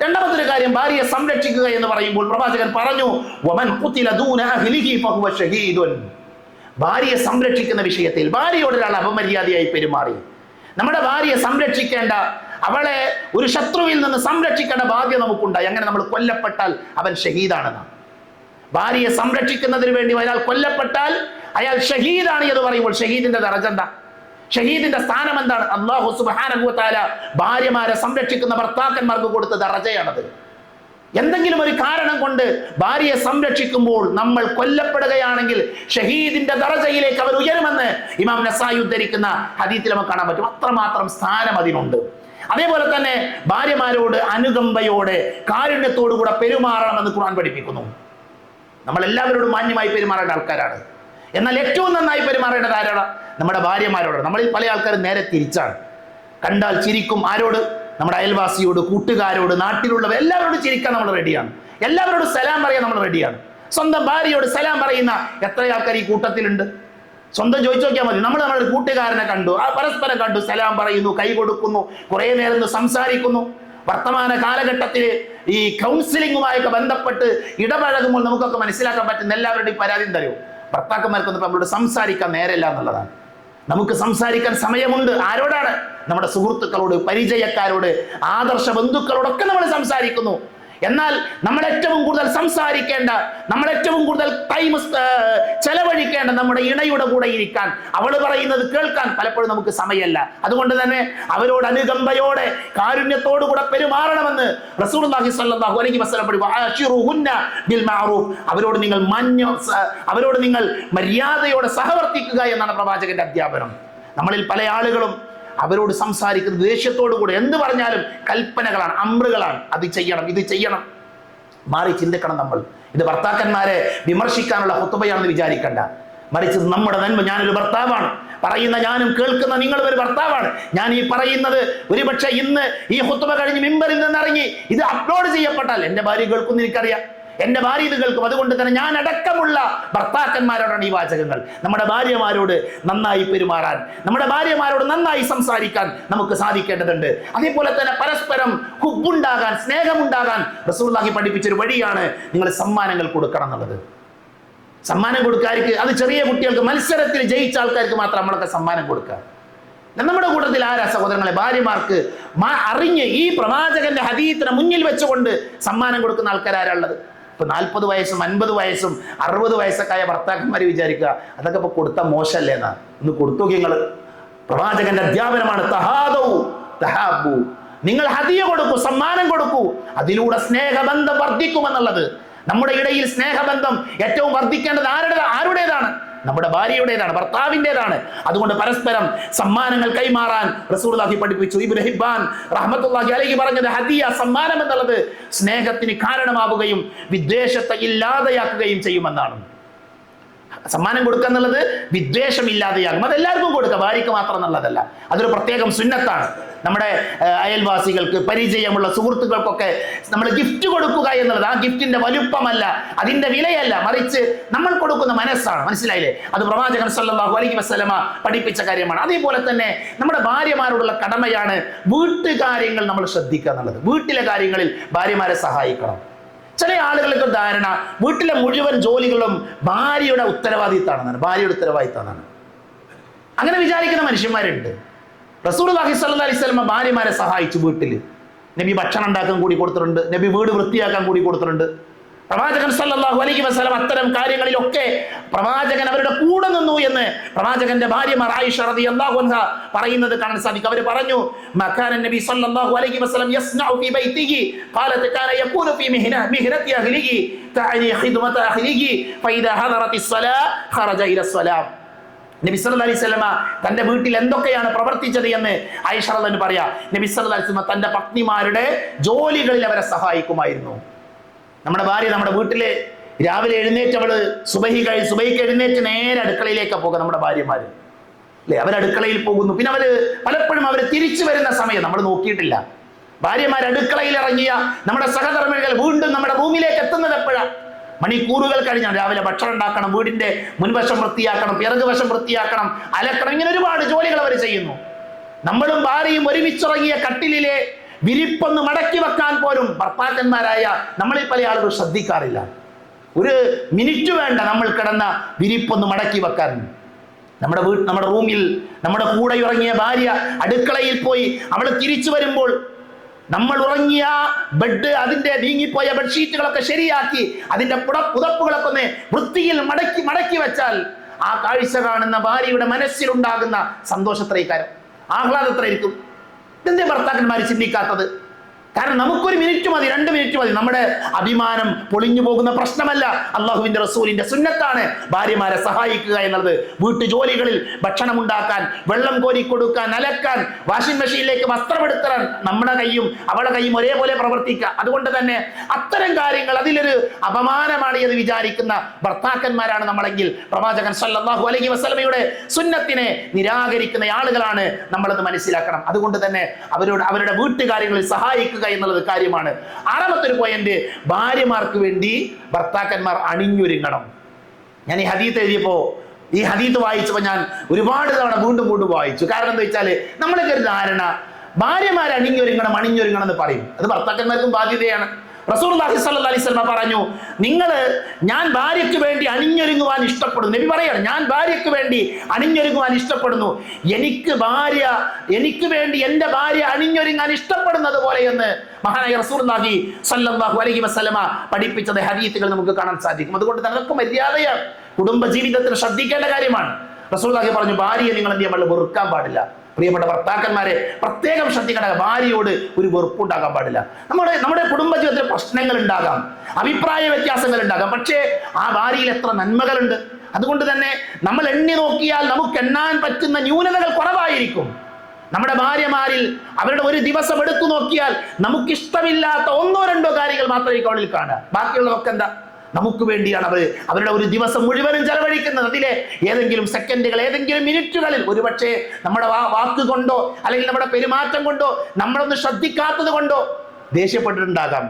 രണ്ടാമത്തെ കാര്യം, ഭാര്യയെ സംരക്ഷിക്കുക എന്ന് പറയുമ്പോൾ പ്രവാചകൻ പറഞ്ഞു, വമൻ ഖുതില ദൂന അഹ്ലിഹി ഫഹുവ ഷഹീദുൻ. ഭാര്യയെ സംരക്ഷിക്കുന്ന വിഷയത്തിൽ ഭാര്യയോട് ഒരാൾ അപമര്യാദയായി പെരുമാറി, നമ്മുടെ ഭാര്യയെ സംരക്ഷിക്കേണ്ട, അവളെ ഒരു ശത്രുവിൽ നിന്ന് സംരക്ഷിക്കേണ്ട ബാധ്യത നമുക്കുണ്ടായി. അങ്ങനെ നമ്മൾ കൊല്ലപ്പെട്ടാൽ അവൻ ഷഹീദാണെന്നാണ്. ഭാര്യയെ സംരക്ഷിക്കുന്നതിന് വേണ്ടി ഒരാൾ കൊല്ലപ്പെട്ടാൽ അയാൾ ഷഹീദാണ് എന്ന് പറയുമ്പോൾ ഷഹീദിന്റെ ദറജ എന്താ? ഷഹീദിന്റെ സ്ഥാനം എന്താണ്? അല്ലാഹു സുബ്ഹാനഹു വ തആല ഭാര്യമാരെ സംരക്ഷിക്കുന്ന ഭർത്താക്കന്മാർക്ക് കൊടുത്ത ദറജയാണത്. എന്തെങ്കിലും ഒരു കാരണം കൊണ്ട് ഭാര്യയെ സംരക്ഷിക്കുമ്പോൾ നമ്മൾ കൊല്ലപ്പെടുകയാണെങ്കിൽ ഷഹീദിന്റെ ദറജയിലേക്ക് അവർ ഉയരുമെന്ന് ഇമാം നസായി ഉദ്ധരിക്കുന്ന ഹദീസിൽ നമുക്ക് കാണാൻ പറ്റും. അത്രമാത്രം സ്ഥാനം അതിനുണ്ട്. അതേപോലെ തന്നെ ഭാര്യമാരോട് അനുകമ്പയോടെ കാരുണ്യത്തോടു കൂടെ പെരുമാറണമെന്ന് ഖുർആൻ പഠിപ്പിക്കുന്നു. നമ്മൾ എല്ലാവരോടും മാന്യമായി പെരുമാറേണ്ട ആൾക്കാരാണ്. എന്നാൽ ഏറ്റവും നന്നായി പെരുമാറേണ്ടത് ആരാണ്? നമ്മുടെ ഭാര്യമാരോട്. നമ്മളിൽ പല ആൾക്കാരും നേരെ തിരിച്ചാണ്. കണ്ടാൽ ചിരിക്കും. ആരോട്? നമ്മുടെ അയൽവാസിയോട്, കൂട്ടുകാരോട്, നാട്ടിലുള്ളവർ എല്ലാവരോടും ചിരിക്കാൻ നമ്മൾ റെഡിയാണ്. എല്ലാവരോടും സലാം പറയാൻ നമ്മൾ റെഡിയാണ്. സ്വന്തം ഭാര്യയോട് സലാം പറയുന്ന എത്ര ആൾക്കാർ ഈ കൂട്ടത്തിലുണ്ട്? സ്വന്തം ചോദിച്ചു നോക്കിയാൽ മതി. നമ്മുടെ കൂട്ടുകാരനെ കണ്ടു, പരസ്പരം കണ്ടു, സലാം പറയുന്നു, കൈ കൊടുക്കുന്നു, കുറെ നേരം സംസാരിക്കുന്നു. വർത്തമാന കാലഘട്ടത്തിൽ ഈ കൗൺസിലിങ്ങുമായൊക്കെ ബന്ധപ്പെട്ട് ഇടപഴകുമ്പോൾ നമുക്കൊക്കെ മനസ്സിലാക്കാൻ പറ്റുന്ന എല്ലാവരുടെയും പരാതി തരും, ഭർത്താക്കന്മാർക്കൊന്നും നമ്മളോട് സംസാരിക്കാൻ നേരമില്ല എന്നുള്ളതാണ്. നമുക്ക് സംസാരിക്കാൻ സമയമുണ്ട്. ആരോടാണ്? നമ്മുടെ സുഹൃത്തുക്കളോട്, പരിചയക്കാരോട്, ആദർശ ബന്ധുക്കളോടൊക്കെ നമ്മൾ സംസാരിക്കുന്നു. എന്നാൽ നമ്മൾ ഏറ്റവും കൂടുതൽ സംസാരിക്കേണ്ട, നമ്മൾ ഏറ്റവും കൂടുതൽ ടൈം ചെലവഴിക്കേണ്ട നമ്മുടെ ഇണയുടെ കൂടെ ഇരിക്കാൻ, അവൾ പറയുന്നത് കേൾക്കാൻ പലപ്പോഴും നമുക്ക് സമയമല്ല. അതുകൊണ്ട് തന്നെ അവരോട് അനുകമ്പയോടെ കാരുണ്യത്തോടു കൂടെ പെരുമാറണമെന്ന് റസൂലുള്ളാഹി സ്വല്ലല്ലാഹു അലൈഹി വസല്ലം വഅശിറുഹുന്ന ബിൽ മഅറൂഫ്. അവരോട് നിങ്ങൾ മര്യാദയോടെ സഹവർത്തിക്കുക എന്നാണ് പ്രവാചകന്റെ അധ്യാപനം. നമ്മളിൽ പല ആളുകളും അവരോട് സംസാരിക്കുന്നത് ദേഷ്യത്തോടു കൂടെ, എന്ത് പറഞ്ഞാലും കൽപ്പനകളാണ്, അമ്രുകളാണ്. അത് ചെയ്യണം, ഇത് ചെയ്യണം. മാറി ചിന്തിക്കണം നമ്മൾ. ഇത് ഭർത്താക്കന്മാരെ വിമർശിക്കാനുള്ള ഖുത്ബയാണെന്ന് വിചാരിക്കണ്ട. മറിച്ച് നമ്മുടെ നന്മ, ഞാനൊരു ഭർത്താവാണ്, പറയുന്ന ഞാനും കേൾക്കുന്ന നിങ്ങളും ഒരു ഭർത്താവാണ്. ഞാൻ ഈ പറയുന്നത് ഒരുപക്ഷെ ഇന്ന് ഈ ഖുത്ബ കഴിഞ്ഞ് മിമ്പറിൽ നിന്ന് ഇറങ്ങി ഇത് അപ്ലോഡ് ചെയ്യപ്പെട്ടാൽ എൻ്റെ ഭാര്യ കേൾക്കുന്ന എനിക്കറിയാം, എൻ്റെ ഭാര്യ ഇത് കേൾക്കും. അതുകൊണ്ട് തന്നെ ഞാൻ അടക്കമുള്ള ഭർത്താക്കന്മാരോടാണ് ഈ വാചകങ്ങൾ. നമ്മുടെ ഭാര്യമാരോട് നന്നായി പെരുമാറാൻ, നമ്മുടെ ഭാര്യമാരോട് നന്നായി സംസാരിക്കാൻ നമുക്ക് സാധിക്കേണ്ടതുണ്ട്. അതേപോലെ തന്നെ പരസ്പരം ഹുബ്ബുണ്ടാകാൻ, സ്നേഹമുണ്ടാകാൻ റസൂലുള്ളാഹി പഠിപ്പിച്ചൊരു വഴിയാണ് നിങ്ങൾ സമ്മാനങ്ങൾ കൊടുക്കണം എന്നുള്ളത്. സമ്മാനം കൊടുക്കാർക്ക്, അത് ചെറിയ കുട്ടികൾക്ക്, മത്സരത്തിൽ ജയിച്ച ആൾക്കാർക്ക് മാത്രം നമ്മളൊക്കെ സമ്മാനം കൊടുക്കുക. നമ്മുടെ കൂട്ടത്തിൽ ആരാ സഹോദരങ്ങളെ ഭാര്യമാർക്ക് അറിഞ്ഞ് ഈ പ്രവാചകന്റെ ഹദീസിനെ മുന്നിൽ വെച്ചുകൊണ്ട് സമ്മാനം കൊടുക്കുന്ന ആൾക്കാരാരുള്ളത്? ഇപ്പൊ 40 വയസ്സും 50 വയസ്സും 60 വയസ്സൊക്കെ ആയ ഭർത്താക്കന്മാര് വിചാരിക്കുക അതൊക്കെ ഇപ്പൊ കൊടുത്താൽ മോശമല്ലേ എന്നാ. ഒന്ന് കൊടുത്തു നോക്കി നിങ്ങൾ. പ്രവാചകന്റെ അധ്യാപനമാണ് തഹാദൗ തഹാബു. നിങ്ങൾ ഹദിയ കൊടുക്കൂ, സമ്മാനം കൊടുക്കൂ, അതിലൂടെ സ്നേഹബന്ധം വർദ്ധിക്കുമെന്നുള്ളത്. നമ്മുടെ ഇടയിൽ സ്നേഹബന്ധം ഏറ്റവും വർദ്ധിക്കേണ്ടത് ആരുടേതാണ്? നമ്മുടെ ഭാര്യയുടേതാണ്, ഭർത്താവിൻ്റെതാണ്. അതുകൊണ്ട് പരസ്പരം സമ്മാനങ്ങൾ കൈമാറാൻ റസൂലുള്ളാഹി പഠിപ്പിച്ചു. ഇബ്നു ഹിബ്ബാൻ റഹ്മത്തുള്ളാഹി അലൈഹി പറഞ്ഞത് ഹദിയ, സമ്മാനം എന്നുള്ളത് സ്നേഹത്തിന് കാരണമാവുകയും വിദ്വേഷത്തെ ഇല്ലാതെയാക്കുകയും ചെയ്യുമെന്നാണ്. സമ്മാനം കൊടുക്കുക എന്നുള്ളത് വിദ്വേഷമില്ലാതെയാകും. അതെല്ലാവർക്കും കൊടുക്കുക, ഭാര്യയ്ക്ക് മാത്രം എന്നുള്ളതല്ല. അതൊരു പ്രത്യേകം സുന്നത്താണ്. നമ്മുടെ അയൽവാസികൾക്ക്, പരിചയമുള്ള സുഹൃത്തുക്കൾക്കൊക്കെ നമ്മൾ ഗിഫ്റ്റ് കൊടുക്കുക എന്നുള്ളത് ആ ഗിഫ്റ്റിന്റെ വലുപ്പമല്ല, അതിന്റെ വിലയല്ല, മറിച്ച് നമ്മൾ കൊടുക്കുന്ന മനസ്സാണ്. മനസ്സിലായില്ലേ? അത് പ്രവാചകൻ സല്ലല്ലാഹു അലൈഹി വസല്ലമ പഠിപ്പിച്ച കാര്യമാണ്. അതേപോലെ തന്നെ നമ്മുടെ ഭാര്യമാരോടുള്ള കടമയാണ് വീട്ടുകാര്യങ്ങൾ നമ്മൾ ശ്രദ്ധിക്കുക എന്നുള്ളത്. വീട്ടിലെ കാര്യങ്ങളിൽ ഭാര്യമാരെ സഹായിക്കണം. ചില ആളുകൾക്ക് ധാരണ വീട്ടിലെ മുഴുവൻ ജോലികളും ഭാര്യയുടെ ഉത്തരവാദിത്തമാണെന്നാണ്, ഭാര്യയുടെ ഉത്തരവാദിത്തമാണ്. അങ്ങനെ വിചാരിക്കുന്ന മനുഷ്യന്മാരുണ്ട്. റസൂലുള്ളാഹി സ്വല്ലല്ലാഹി അലൈഹി വസല്ലം ഭാര്യമാരെ സഹായിച്ചു. വീട്ടിൽ നബി ഭക്ഷണം ഉണ്ടാക്കാൻ കൂടി കൊടുത്തിട്ടുണ്ട്, നബി വീട് വൃത്തിയാക്കാൻ കൂടി കൊടുത്തിട്ടുണ്ട്. പ്രവാചകൻ സല്ലല്ലാഹു അലൈഹി വസല്ലം അത്തരം കാര്യങ്ങളിലൊക്കെ പ്രവാചകൻ അവരുടെ കൂടെ നിന്നു എന്ന് പ്രവാചകന്റെ ഭാര്യമാർ ആയിഷ റളിയല്ലാഹു അൻഹ പറയുന്നത് കാണാൻ സാധിക്കും. അവർ പറഞ്ഞു, മകാന നബി സല്ലല്ലാഹു അലൈഹി വസല്ലം യസ്നഉ ഫീ ബൈതിഹി ഖാലത് കാന യഖൂലു ഫീ മിഹ്നതി അഹ്ലിഹി തഅനി ഖിദ്മത അഹ്ലിഹി ഫഇദാ ഹദറത്തിസ് സ്വലാ ഖറജ ഇലസ്സലാം. നബി സല്ലല്ലാഹു അലൈഹി വസല്ലം തന്റെ വീട്ടിൽ എന്തൊക്കെയാണ് പ്രവർത്തിച്ചത് എന്ന് ആയിഷ റളിയല്ലാഹു അൻഹ പറയാ. നബി സല്ലല്ലാഹു അലൈഹി വസല്ലം തന്റെ പത്നിമാരുടെ ജോലികളിൽ അവരെ സഹായിക്കുമായിരുന്നു. നമ്മുടെ ഭാര്യ നമ്മുടെ വീട്ടില് രാവിലെ എഴുന്നേറ്റ് അവള് സുബഹിക്ക് എഴുന്നേറ്റ് നേരെ അടുക്കളയിലേക്കാണ് പോകുക. നമ്മുടെ ഭാര്യമാര് അല്ലെ, അവരടുക്കളയിൽ പോകുന്നു. പിന്നെ പലപ്പോഴും അവര് തിരിച്ചു വരുന്ന സമയം നമ്മൾ നോക്കിയിട്ടില്ല. ഭാര്യമാർ അടുക്കളയിൽ ഇറങ്ങിയ നമ്മുടെ സഹധർമ്മിണികൾ വീണ്ടും നമ്മുടെ റൂമിലേക്ക് എത്തുന്നത് എപ്പോഴാണ്? മണിക്കൂറുകൾ കഴിഞ്ഞാൽ രാവിലെ ഭക്ഷണം ഉണ്ടാക്കണം, വീടിന്റെ മുൻവശം വൃത്തിയാക്കണം, പിറകുവശം വൃത്തിയാക്കണം, അലക്കണം, ഇങ്ങനെ ഒരുപാട് ജോലികൾ അവർ ചെയ്യുന്നു. നമ്മളും ഭാര്യയും ഒരുമിച്ചിറങ്ങിയ കട്ടിലിലെ വിരിപ്പൊന്ന് മടക്കി വെക്കാൻ പോലും ഭർത്താക്കന്മാരായ നമ്മളിൽ പല ആളുകൾ ശ്രദ്ധിക്കാറില്ല. ഒരു മിനിറ്റ് വേണ്ട നമ്മൾ കിടന്ന വിരിപ്പൊന്ന് മടക്കി വെക്കാൻ. നമ്മുടെ റൂമിൽ നമ്മുടെ കൂടെ ഉറങ്ങിയ ഭാര്യ അടുക്കളയിൽ പോയി അവൾ തിരിച്ചു വരുമ്പോൾ നമ്മൾ ഉറങ്ങിയ ബെഡ്, അതിന്റെ നീങ്ങിപ്പോയ ബെഡ്ഷീറ്റുകളൊക്കെ ശരിയാക്കി അതിന്റെ പുതപ്പുകളൊക്കെ ഒന്ന് വൃത്തിയിൽ മടക്കി വെച്ചാൽ ആ കാഴ്ച കാണുന്ന ഭാര്യയുടെ മനസ്സിലുണ്ടാകുന്ന സന്തോഷത്രയിക്കാരം, ആഹ്ലാദത്രയിരിക്കും. ഇതെന്തേ ഭർത്താക്കന്മാർ ചിന്തിക്കാത്തത്? കാരണം നമുക്കൊരു മിനിറ്റ് മതി, 2 മിനിറ്റ് മതി. നമ്മുടെ അഭിമാനം പൊളിഞ്ഞു പോകുന്ന പ്രശ്നമല്ല. അള്ളാഹുവിന്റെ റസൂലിന്റെ സുന്നത്താണ് ഭാര്യമാരെ സഹായിക്കുക എന്നുള്ളത്. വീട്ടു ജോലികളിൽ ഭക്ഷണം ഉണ്ടാക്കാൻ, വെള്ളം കോരി കൊടുക്കാൻ, അലക്കാൻ, വാഷിംഗ് മെഷീനിലേക്ക് വസ്ത്രമെടുത്താൻ നമ്മുടെ കൈയും അവളുടെ കൈയും ഒരേപോലെ പ്രവർത്തിക്കുക. അതുകൊണ്ട് തന്നെ അത്തരം കാര്യങ്ങൾ അതിലൊരു അപമാനമാണ് എന്ന് വിചാരിക്കുന്ന ഭർത്താക്കന്മാരാണ് നമ്മളെങ്കിൽ പ്രവാചകൻ സല്ലല്ലാഹു അലൈഹി വസല്ലമയുടെ സുന്നത്തിനെ നിരാകരിക്കുന്ന ആളുകളാണ് നമ്മളത് മനസ്സിലാക്കണം. അതുകൊണ്ട് തന്നെ അവരുടെ വീട്ടുകാര്യങ്ങളിൽ സഹായിക്കുക എന്നുള്ളത് കാര്യമാണ്. 6ാമത്തെ ഒരു പോയിന്റ്, ഭാര്യമാർക്ക് വേണ്ടി ഭർത്താക്കന്മാർ അണിഞ്ഞൊരുങ്ങണം. ഞാൻ ഈ ഹദീത്ത് എഴുതിയപ്പോ, ഈ ഹദീത്ത് വായിച്ചപ്പോൾ ഞാൻ ഒരുപാട് തവണ വീണ്ടും വായിച്ചു. കാരണം എന്താ വെച്ചാല് നമ്മളൊക്കെ ഒരു ധാരണ ഭാര്യമാർ അണിഞ്ഞൊരുങ്ങണം എന്ന് പറയും. അത് ഭർത്താക്കന്മാർക്കും ബാധ്യതയാണ്. റസൂലുള്ളാഹി സ്വല്ലല്ലാഹി അലൈഹി വസല്ലം പറഞ്ഞു, ഞാൻ ഭാര്യയ്ക്ക് വേണ്ടി അണിഞ്ഞൊരുങ്ങുവാൻ ഇഷ്ടപ്പെടുന്നു. നബി പറയാണ്, ഞാൻ ഭാര്യയ്ക്ക് വേണ്ടി അണിഞ്ഞൊരുങ്ങുവാൻ ഇഷ്ടപ്പെടുന്നു. എനിക്ക് വേണ്ടി എൻ്റെ ഭാര്യ അണിഞ്ഞൊരുങ്ങാൻ ഇഷ്ടപ്പെടുന്നത് പോലെ എന്ന് മഹാനായ റസൂലുള്ളാഹി സ്വല്ലല്ലാഹു അലൈഹി വസല്ലമ പഠിപ്പിച്ചത് ഹദീസുകൾ നമുക്ക് കാണാൻ സാധിക്കും. അതുകൊണ്ട് നമുക്ക് മര്യാദയാണ്, കുടുംബ ജീവിതത്തിൽ ശ്രദ്ധിക്കേണ്ട കാര്യമാണ്. റസൂലുള്ളാഹി പറഞ്ഞു, ഭാര്യയെ നിങ്ങൾ എന്ത് ചെയ്യാൻ വെറുക്കാൻ പാടില്ല. പ്രിയപ്പെട്ട ഭർത്താക്കന്മാരെ പ്രത്യേകം ശ്രദ്ധിക്കേണ്ട, ഭാര്യയോട് ഒരു വെറുപ്പുണ്ടാകാൻ പാടില്ല. നമ്മുടെ കുടുംബജീവിതത്തിൽ പ്രശ്നങ്ങൾ ഉണ്ടാകാം, അഭിപ്രായ വ്യത്യാസങ്ങൾ ഉണ്ടാകാം, പക്ഷേ ആ ഭാര്യയിൽ എത്ര നന്മകളുണ്ട്. അതുകൊണ്ട് തന്നെ നമ്മൾ എണ്ണി നോക്കിയാൽ നമുക്ക് എണ്ണാൻ പറ്റുന്ന ന്യൂനതകൾ കുറവായിരിക്കും. നമ്മുടെ ഭാര്യമാരിൽ അവരുടെ ഒരു ദിവസം എടുത്തു നോക്കിയാൽ നമുക്കിഷ്ടമില്ലാത്ത 1-2 കാര്യങ്ങൾ മാത്രമേ അവളിൽ കാണുക. ബാക്കിയുള്ളതൊക്കെ എന്താ? നമുക്ക് വേണ്ടിയാണ് അവരുടെ ഒരു ദിവസം മുഴുവനും ചെലവഴിക്കുന്നത്. അതിലെ ഏതെങ്കിലും സെക്കൻഡുകൾ, ഏതെങ്കിലും മിനിറ്റുകളിൽ ഒരുപക്ഷെ നമ്മുടെ വാക്ക് കൊണ്ടോ അല്ലെങ്കിൽ നമ്മുടെ പെരുമാറ്റം കൊണ്ടോ നമ്മളൊന്ന് ശ്രദ്ധിക്കാത്തത് കൊണ്ടോ ദേഷ്യപ്പെട്ടിട്ടുണ്ടാകാം,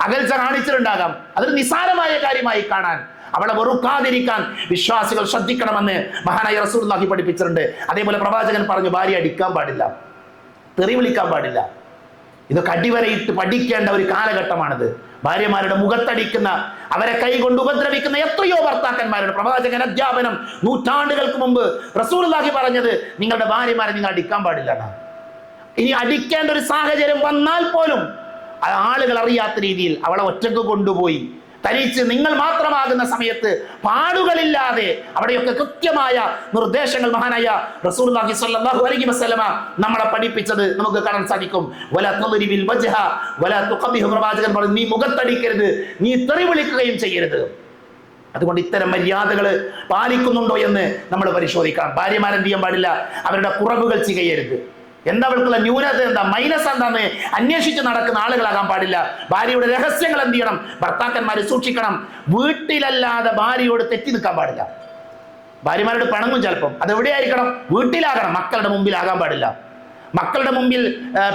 അകൽച്ച കാണിച്ചിട്ടുണ്ടാകാം. അതൊരു നിസ്സാരമായ കാര്യമായി കാണാൻ, അവളെ വെറുക്കാതിരിക്കാൻ വിശ്വാസികൾ ശ്രദ്ധിക്കണമെന്ന് മഹാനായ റസൂലുള്ളാഹി പഠിപ്പിച്ചിട്ടുണ്ട്. അതേപോലെ പ്രവാചകൻ പറഞ്ഞു, ഭാര്യ അടിക്കാൻ പാടില്ല, തെറി വിളിക്കാൻ പാടില്ല. ഇതൊക്കെ അടിവരയിട്ട് പഠിക്കേണ്ട ഒരു കാലഘട്ടമാണിത്. ഭാര്യമാരുടെ മുഖത്തടിക്കുന്ന, അവരെ കൈകൊണ്ട് ഉപദ്രവിക്കുന്ന എത്രയോ ഭർത്താക്കന്മാരുണ്ട്. പ്രവാചകൻ അധ്യാപനം നൂറ്റാണ്ടുകൾക്ക് മുമ്പ് റസൂലുള്ളാഹി പറഞ്ഞത് നിങ്ങളുടെ ഭാര്യമാരെ നിങ്ങൾ അടിക്കാൻ പാടില്ല എന്നാണ്. ഇനി അടിക്കേണ്ട ഒരു സാഹചര്യം വന്നാൽ പോലും ആളുകൾ അറിയാത്ത രീതിയിൽ അവളെ ഒറ്റക്ക് കൊണ്ടുപോയി തനിച്ച് നിങ്ങൾ മാത്രമാകുന്ന സമയത്ത് പാടുകളില്ലാതെ അവിടെയൊക്കെ കൃത്യമായ നിർദ്ദേശങ്ങൾ മഹാനായ റസൂലുള്ളാഹി സ്വല്ലല്ലാഹു അലൈഹി വസല്ലമ നമ്മളെ പഠിപ്പിച്ചത് നമുക്ക് കാണാൻ സാധിക്കും. വലാ തദ്രിബിൽ വജ്ഹ വലാ തുഖബിഹു, പ്രവാചകൻ പറഞ്ഞു, നീ മുഖത്തടിക്കരുത്, നീ തെറി വിളിക്കുകയും ചെയ്യരുത്. അതുകൊണ്ട് ഇത്തരം മര്യാദകൾ പാലിക്കുന്നുണ്ടോ എന്ന് നമ്മൾ പരിശോധിക്കണം. ഭാര്യമാരെന്ത് ചെയ്യാൻ പാടില്ല? അവരുടെ കുറവുകൾ ചെയ്യരുത്. എന്താ അവൾക്കുള്ള ന്യൂനത, എന്താ മൈനസ് എന്താന്ന് അന്വേഷിച്ച് നടക്കുന്ന ആളുകളാകാൻ പാടില്ല. ഭാര്യയുടെ രഹസ്യങ്ങൾ എന്ത് ചെയ്യണം? ഭർത്താക്കന്മാര് സൂക്ഷിക്കണം. വീട്ടിലല്ലാതെ ഭാര്യയോട് തെറ്റി നിൽക്കാൻ പാടില്ല. ഭാര്യമാരോട് പിണങ്ങും ചിലപ്പം. അതെവിടെയായിരിക്കണം? വീട്ടിലാകണം, മക്കളുടെ മുമ്പിലാകാൻ പാടില്ല. മക്കളുടെ മുമ്പിൽ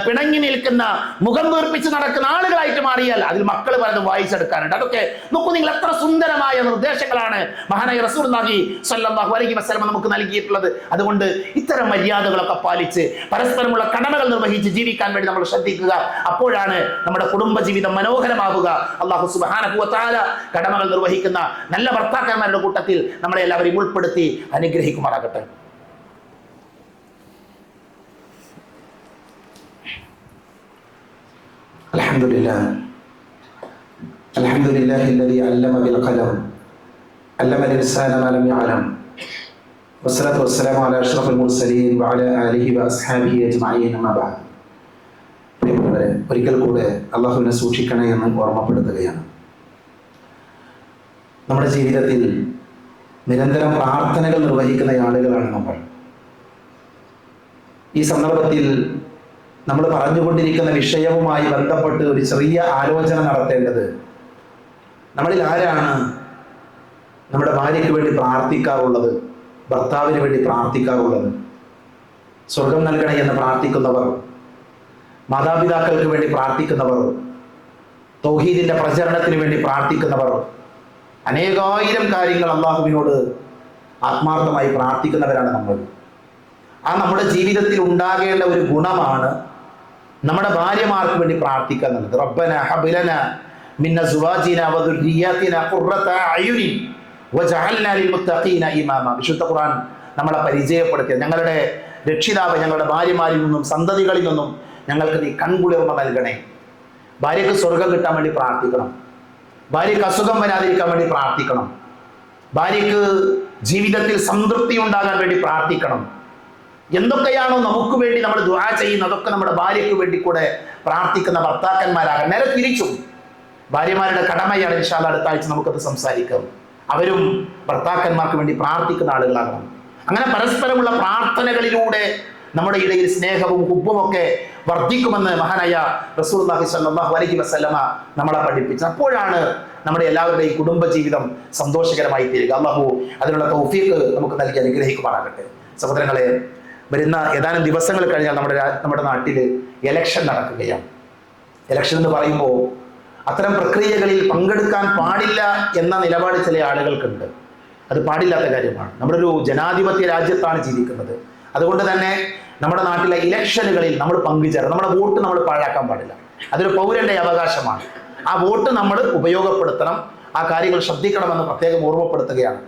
പിണങ്ങി നിൽക്കുന്ന, മുഖം വീർപ്പിച്ച് നടക്കുന്ന ആളുകളായിട്ട് മാറിയാൽ അതിൽ മക്കൾ പലതും വായിച്ചെടുക്കാനുണ്ട്. അതൊക്കെ നോക്കൂ നിങ്ങൾ, എത്ര സുന്ദരമായ നിർദ്ദേശങ്ങളാണ് മഹാനായ റസൂലുള്ളാഹി സ്വല്ലല്ലാഹു അലൈഹി വസല്ലം നമുക്ക് നൽകിയിട്ടുള്ളത്. അതുകൊണ്ട് ഇത്തരം മര്യാദകളൊക്കെ പാലിച്ച് പരസ്പരമുള്ള കടമകൾ നിർവഹിച്ച് ജീവിക്കാൻ വേണ്ടി നമ്മൾ ശ്രദ്ധിക്കുക. അപ്പോഴാണ് നമ്മുടെ കുടുംബജീവിതം മനോഹരമാവുക. അല്ലാഹു സുബ്ഹാനഹു വ തആല കടമകൾ നിർവഹിക്കുന്ന നല്ല ഭർത്താക്കന്മാരുടെ കൂട്ടത്തിൽ നമ്മളെ എല്ലാവരെയും ഉൾപ്പെടുത്തി അനുഗ്രഹിക്കുമാറാകട്ടെ. അൽഹംദുലില്ലാഹില്ലദീ അല്ലമ ബിൽ ഖലം അല്ലമൽ ഇൻസാന മാ ലം യഅലം വസ്സലാത്തു വസ്സലാമു അലാ അഷ്റഫിൽ മുർസലീൻ വഅലാ ആലിഹി വഅസ്ഹാബിഹി അജ്മഈൻ അമ്മാ ബഅദ്. പ്രിയപ്പെട്ടവരെ, ഒരിക്കൽ കൂടെ അല്ലാഹുവിനെ സൂക്ഷിക്കണേ എന്ന് ഓർമ്മപ്പെടുത്തുകയാണ്. നമ്മുടെ ജീവിതത്തിൽ നിരന്തരം പ്രാർത്ഥനകൾ നിർവഹിക്കുന്ന ആളുകളാണ് നമ്മൾ. ഈ സന്ദർഭത്തിൽ നമ്മൾ പറഞ്ഞുകൊണ്ടിരിക്കുന്ന വിഷയവുമായി ബന്ധപ്പെട്ട് ഒരു ചെറിയ ആലോചന നടത്തേണ്ടത്, നമ്മളിൽ ആരാണ് നമ്മുടെ ഭാര്യയ്ക്ക് വേണ്ടി പ്രാർത്ഥിക്കാറുള്ളത്, ഭർത്താവിന് വേണ്ടി പ്രാർത്ഥിക്കാറുള്ളത്? സ്വർഗം നൽകണേ എന്ന് പ്രാർത്ഥിക്കുന്നവർ, മാതാപിതാക്കൾക്ക് വേണ്ടി പ്രാർത്ഥിക്കുന്നവർ, തൗഹീദിന്റെ പ്രചരണത്തിന് വേണ്ടി പ്രാർത്ഥിക്കുന്നവർ, അനേകായിരം കാര്യങ്ങൾ അള്ളാഹുവിനോട് ആത്മാർത്ഥമായി പ്രാർത്ഥിക്കുന്നവരാണ് നമ്മൾ. ആ നമ്മുടെ ജീവിതത്തിൽ ഉണ്ടാകേണ്ട ഒരു ഗുണമാണ് നമ്മുടെ ഭാര്യമാർക്ക് വേണ്ടി പ്രാർത്ഥിക്കുക എന്നുള്ളത്. റബ്ബന ഹബ് ലനാ മിൻ അസ്വാജിനാ വദുർരിയ്യാതിനാ ഖുർറത അയുനിൻ വജഅൽനാ ലിൽമുത്തഖീന ഇമാമ. വിശുദ്ധ ഖുർആൻ നമ്മളെ പരിചയപ്പെടുത്തിയ ഞങ്ങളുടെ രക്ഷിതാവ്, ഞങ്ങളുടെ ഭാര്യമാരിൽ നിന്നും സന്തതികളിൽ നിന്നും ഞങ്ങൾക്ക് നീ കൺകുളിർമ നൽകണേ. ഭാര്യയ്ക്ക് സ്വർഗം കിട്ടാൻ വേണ്ടി പ്രാർത്ഥിക്കണം. ഭാര്യയ്ക്ക് അസുഖം വരാതിരിക്കാൻ വേണ്ടി പ്രാർത്ഥിക്കണം. ഭാര്യയ്ക്ക് ജീവിതത്തിൽ സംതൃപ്തി ഉണ്ടാകാൻ വേണ്ടി പ്രാർത്ഥിക്കണം. എന്തൊക്കെയാണോ നമുക്ക് വേണ്ടി നമ്മൾ ദുആ ചെയ്യുന്നത് അതൊക്കെ നമ്മുടെ ഭാര്യയ്ക്ക് വേണ്ടി കൂടെ പ്രാർത്ഥിക്കുന്ന ഭർത്താക്കന്മാരാകാൻ. നേരെ തിരിച്ചും ഭാര്യമാരുടെ കടമയാണ്. ഇൻഷാ അല്ലാഹ് അടുത്ത ആഴ്ച നമുക്കത് സംസാരിക്കാം. അവരും ഭർത്താക്കന്മാർക്ക് വേണ്ടി പ്രാർത്ഥിക്കുന്ന ആളുകളാകണം. അങ്ങനെ പരസ്പരമുള്ള പ്രാർത്ഥനകളിലൂടെ നമ്മുടെ ഇടയിൽ സ്നേഹവും ഹുബ്ബുമൊക്കെ വർദ്ധിക്കുമെന്ന് മഹാനായ റസൂലുള്ളാഹി സ്വല്ലല്ലാഹു അലൈഹി വസല്ലമ നമ്മളെ പഠിപ്പിച്ചു. അപ്പോഴാണ് നമ്മുടെ എല്ലാവരുടെയും കുടുംബജീവിതം സന്തോഷകരമായി തീരുക. അല്ലാഹു അതിനുള്ള തൗഫീഖ് നമുക്ക് നൽകി അനുഗ്രഹിക്കുമാറാകട്ടെ. സഹോദരങ്ങളെ, വരുന്ന ഏതാനും ദിവസങ്ങൾ കഴിഞ്ഞാൽ നമ്മുടെ നാട്ടിൽ ഇലക്ഷൻ നടക്കുകയാണ്. ഇലക്ഷൻ എന്ന് പറയുമ്പോൾ അത്തരം പ്രക്രിയകളിൽ പങ്കെടുക്കാൻ പാടില്ല എന്ന നിലപാട് ചില ആളുകൾക്കുണ്ട്. അത് പാടില്ലാത്ത കാര്യമാണ്. നമ്മളൊരു ജനാധിപത്യ രാജ്യത്താണ് ജീവിക്കുന്നത്. അതുകൊണ്ട് തന്നെ നമ്മുടെ നാട്ടിലെ ഇലക്ഷനുകളിൽ നമ്മൾ പങ്കുചേരണം. നമ്മുടെ വോട്ട് നമ്മൾ പാഴാക്കാൻ പാടില്ല. അതൊരു പൗരന്റെ അവകാശമാണ്. ആ വോട്ട് നമ്മൾ ഉപയോഗപ്പെടുത്തണം. ആ കാര്യങ്ങൾ ശ്രദ്ധിക്കണമെന്ന് പ്രത്യേകം ഓർമ്മപ്പെടുത്തുകയാണ്.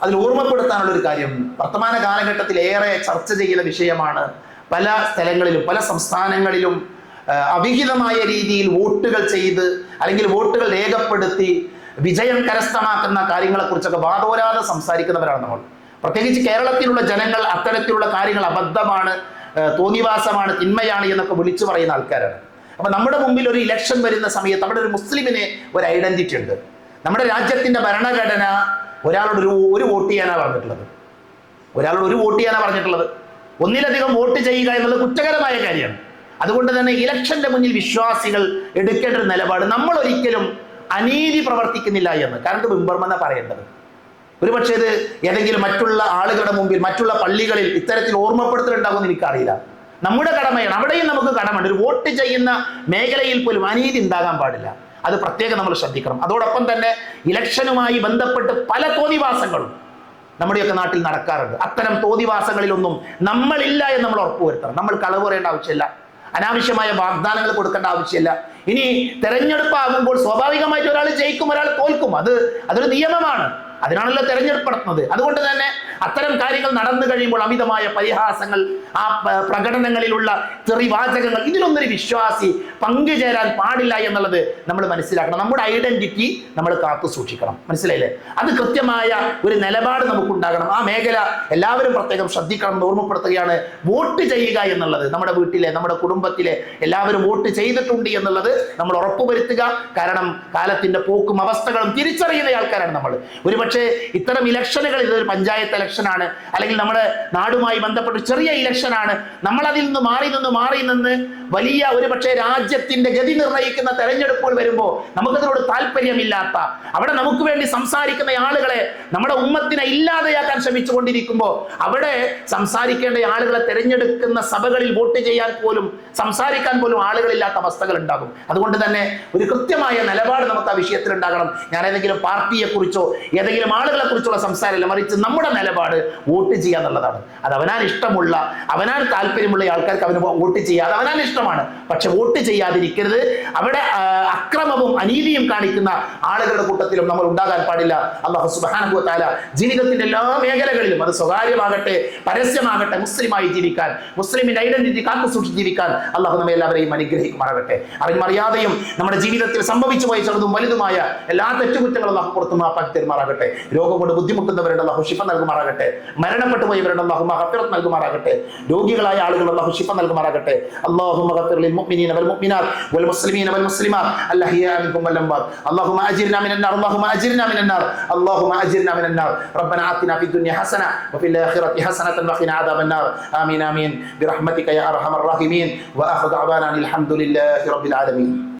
അതിൽ ഓർമ്മപ്പെടുത്താനുള്ള ഒരു കാര്യം, വർത്തമാന കാലഘട്ടത്തിൽ ഏറെ ചർച്ച ചെയ്യുന്ന വിഷയമാണ്. പല സ്ഥലങ്ങളിലും പല സംസ്ഥാനങ്ങളിലും അവിഹിതമായ രീതിയിൽ വോട്ടുകൾ ചെയ്ത് അല്ലെങ്കിൽ വോട്ടുകൾ രേഖപ്പെടുത്തി വിജയം കരസ്ഥമാക്കുന്ന കാര്യങ്ങളെക്കുറിച്ചൊക്കെ വാദോരാതെ സംസാരിക്കുന്നവരാണ് നമ്മൾ. പ്രത്യേകിച്ച് കേരളത്തിലുള്ള ജനങ്ങൾ അത്തരത്തിലുള്ള കാര്യങ്ങൾ അബദ്ധമാണ്, തോന്നിവാസമാണ്, തിന്മയാണ് എന്നൊക്കെ വിളിച്ചു പറയുന്ന ആൾക്കാരാണ്. അപ്പൊ നമ്മുടെ മുമ്പിൽ ഒരു ഇലക്ഷൻ വരുന്ന സമയത്ത് അവിടെ ഒരു മുസ്ലിമിന് ഒരു ഐഡന്റിറ്റി ഉണ്ട്. നമ്മുടെ രാജ്യത്തിന്റെ ഭരണഘടന ഒരാളോട് ഒരു വോട്ട് ചെയ്യാനാണ് പറഞ്ഞിട്ടുള്ളത്. ഒരാളോട് ഒരു വോട്ട് ചെയ്യാനാണ് പറഞ്ഞിട്ടുള്ളത്. ഒന്നിലധികം വോട്ട് ചെയ്യുക എന്നുള്ളത് കുറ്റകരമായ കാര്യമാണ്. അതുകൊണ്ട് തന്നെ ഇലക്ഷന്റെ മുന്നിൽ വിശ്വാസികൾ എടുക്കേണ്ട ഒരു നിലപാട്, നമ്മൾ ഒരിക്കലും അനീതി പ്രവർത്തിക്കുന്നില്ല എന്ന്. കാരണം ഇത് ബിംബർമെന്ന പറയേണ്ടത്. ഒരുപക്ഷെ ഇത് ഏതെങ്കിലും മറ്റുള്ള ആളുകളുടെ മുമ്പിൽ മറ്റുള്ള പള്ളികളിൽ ഇത്തരത്തിൽ ഓർമ്മപ്പെടുത്തലുണ്ടാകുമെന്ന് എനിക്കറിയില്ല. നമ്മുടെ കടമയാണ്. അവിടെയും നമുക്ക് കടമയുണ്ട്. ഒരു വോട്ട് ചെയ്യുന്ന മേഖലയിൽ പോലും അനീതി ഉണ്ടാകാൻ പാടില്ല. അത് പ്രത്യേകം നമ്മൾ ശ്രദ്ധിക്കണം. അതോടൊപ്പം തന്നെ ഇലക്ഷനുമായി ബന്ധപ്പെട്ട് പല തോന്നിവാസങ്ങളും നമ്മുടെയൊക്കെ നാട്ടിൽ നടക്കാറുണ്ട്. അത്തരം തോന്നിവാസങ്ങളിലൊന്നും നമ്മളില്ല എന്ന് നമ്മൾ ഉറപ്പുവരുത്തണം. നമ്മൾ കളവ് പറയേണ്ട ആവശ്യമില്ല. അനാവശ്യമായ വാഗ്ദാനങ്ങൾ കൊടുക്കേണ്ട ആവശ്യമില്ല. ഇനി തെരഞ്ഞെടുപ്പ് ആകുമ്പോൾ സ്വാഭാവികമായിട്ട് ഒരാൾ ജയിക്കും, ഒരാൾ തോൽക്കും. അതൊരു നിയമമാണ്. അതിനാണല്ലോ തെരഞ്ഞെടുപ്പ് നടത്തുന്നത്. അതുകൊണ്ട് തന്നെ അത്തരം കാര്യങ്ങൾ നടന്നു കഴിയുമ്പോൾ അമിതമായ പരിഹാസങ്ങൾ, ആ പ്രകടനങ്ങളിലുള്ള തെറിവാചകങ്ങൾ, ഇതിലൊന്നൊരു വിശ്വാസി പങ്കുചേരാൻ പാടില്ല എന്നുള്ളത് നമ്മൾ മനസ്സിലാക്കണം. നമ്മുടെ ഐഡന്റിറ്റി നമ്മൾ കാത്തു സൂക്ഷിക്കണം. മനസ്സിലായില്ലേ? അത് കൃത്യമായ ഒരു നിലപാട് നമുക്കുണ്ടാകണം. ആ മേഖല എല്ലാവരും പ്രത്യേകം ശ്രദ്ധിക്കണം എന്ന് ഓർമ്മപ്പെടുത്തുകയാണ്. വോട്ട് ചെയ്യുക എന്നുള്ളത് നമ്മുടെ വീട്ടിലെ, നമ്മുടെ കുടുംബത്തിലെ എല്ലാവരും വോട്ട് ചെയ്തിട്ടുണ്ട് എന്നുള്ളത് നമ്മൾ ഉറപ്പുവരുത്തുക. കാരണം കാലത്തിന്റെ പോക്കും അവസ്ഥകളും തിരിച്ചറിയുന്ന ആൾക്കാരാണ് നമ്മൾ. ഒരുപക്ഷെ ഇത്തരം ഇലക്ഷനുകൾ, ഇതൊരു പഞ്ചായത്ത് ഇലക്ഷനാണ് അല്ലെങ്കിൽ നമ്മുടെ നാടുമായി ബന്ധപ്പെട്ട് ചെറിയ ഇലക്ഷൻ ഡിസിഷനാണ്. നമ്മൾ അതിൽ നിന്ന് മാറി നിന്ന് വലിയ ഒരു പക്ഷേ രാജ്യത്തിന്റെ ഗതി നിർണ്ണയിക്കുന്ന തെരഞ്ഞെടുപ്പുകൾ വരുമ്പോൾ നമുക്കതിനോട് താല്പര്യമില്ലാത്ത, അവിടെ നമുക്ക് വേണ്ടി സംസാരിക്കുന്ന ആളുകളെ നമ്മുടെ ഉമ്മത്തിനെ ഇല്ലാതെയാക്കാൻ ശ്രമിച്ചുകൊണ്ടിരിക്കുമ്പോൾ അവിടെ സംസാരിക്കേണ്ട ആളുകളെ തെരഞ്ഞെടുക്കുന്ന സഭകളിൽ വോട്ട് ചെയ്യാൻ പോലും സംസാരിക്കാൻ പോലും ആളുകളില്ലാത്ത അവസ്ഥകൾ ഉണ്ടാകും. അതുകൊണ്ട് തന്നെ ഒരു കൃത്യമായ നിലപാട് നമുക്ക് ആ വിഷയത്തിൽ ഉണ്ടാകണം. ഞാൻ ഏതെങ്കിലും പാർട്ടിയെ കുറിച്ചോ ഏതെങ്കിലും ആളുകളെ കുറിച്ചുള്ള സംസാരമല്ല, മറിച്ച് നമ്മുടെ നിലപാട് വോട്ട് ചെയ്യുക എന്നുള്ളതാണ്. അത് അവനാൻ ഇഷ്ടമുള്ള, അവനാൻ താല്പര്യമുള്ള ആൾക്കാർക്ക് അവന് വോട്ട് ചെയ്യുക, അത് അവനാൻ ഇഷ്ടമാണ്. പക്ഷെ വോട്ട് ചെയ്യാതിരിക്കരുത്. അവിടെ അക്രമവും അനീതിയും കാണിക്കുന്ന ആളുകളുടെ കൂട്ടത്തിലും നമ്മൾ ഉണ്ടാകാൻ പാടില്ല. അല്ലാഹു സുബ്ഹാനഹു വ തആല ജീവിതത്തിന്റെ എല്ലാ മേഖലകളിലും, അത് സ്വകാര്യമാകട്ടെ പരസ്യമാകട്ടെ, മുസ്ലിമായി ജീവിക്കാൻ, മുസ്ലിമിന്റെ ഐഡന്റിറ്റി കാത്തു സൂക്ഷിച്ച് ജീവിക്കാൻ അള്ളാഹു നമ്മെ എല്ലാവരെയും അനുഗ്രഹിക്കുമാറാകട്ടെ. അറിയാതെയും നമ്മുടെ ജീവിതത്തിൽ സംഭവിച്ചു പോയ ചെറുതും വലുതുമായ എല്ലാ തെറ്റുകുറ്റങ്ങളും അള്ളാഹു പുറത്തു മാപ്പാക്കി തരുമാറാകട്ടെ. രോഗം കൊണ്ട് ബുദ്ധിമുട്ടുന്നവരുടെ അള്ളാഹു ശിഫ നൽകുമാറാകട്ടെ. മരണപ്പെട്ടു പോയവരുടെ അള്ളാഹു മഗ്ഫിറത്ത് നൽകുമാറാകട്ടെ. രോഗികളായ ആളുകൾ അള്ളാഹു ശിഫ നൽകുമാറാകട്ടെ. اللهم اغفر للمؤمنين والمؤمنات والمسلمين والمسلمات الاحياء منهم والاموات. اللهم اجرنا من النار، اللهم اجرنا من النار، اللهم اجرنا من النار. ربنا آتنا في الدنيا حسنه وفي الاخره حسنه وقنا عذاب النار. آمين آمين برحمتك يا ارحم الراحمين. واخر دعوانا الحمد لله رب العالمين.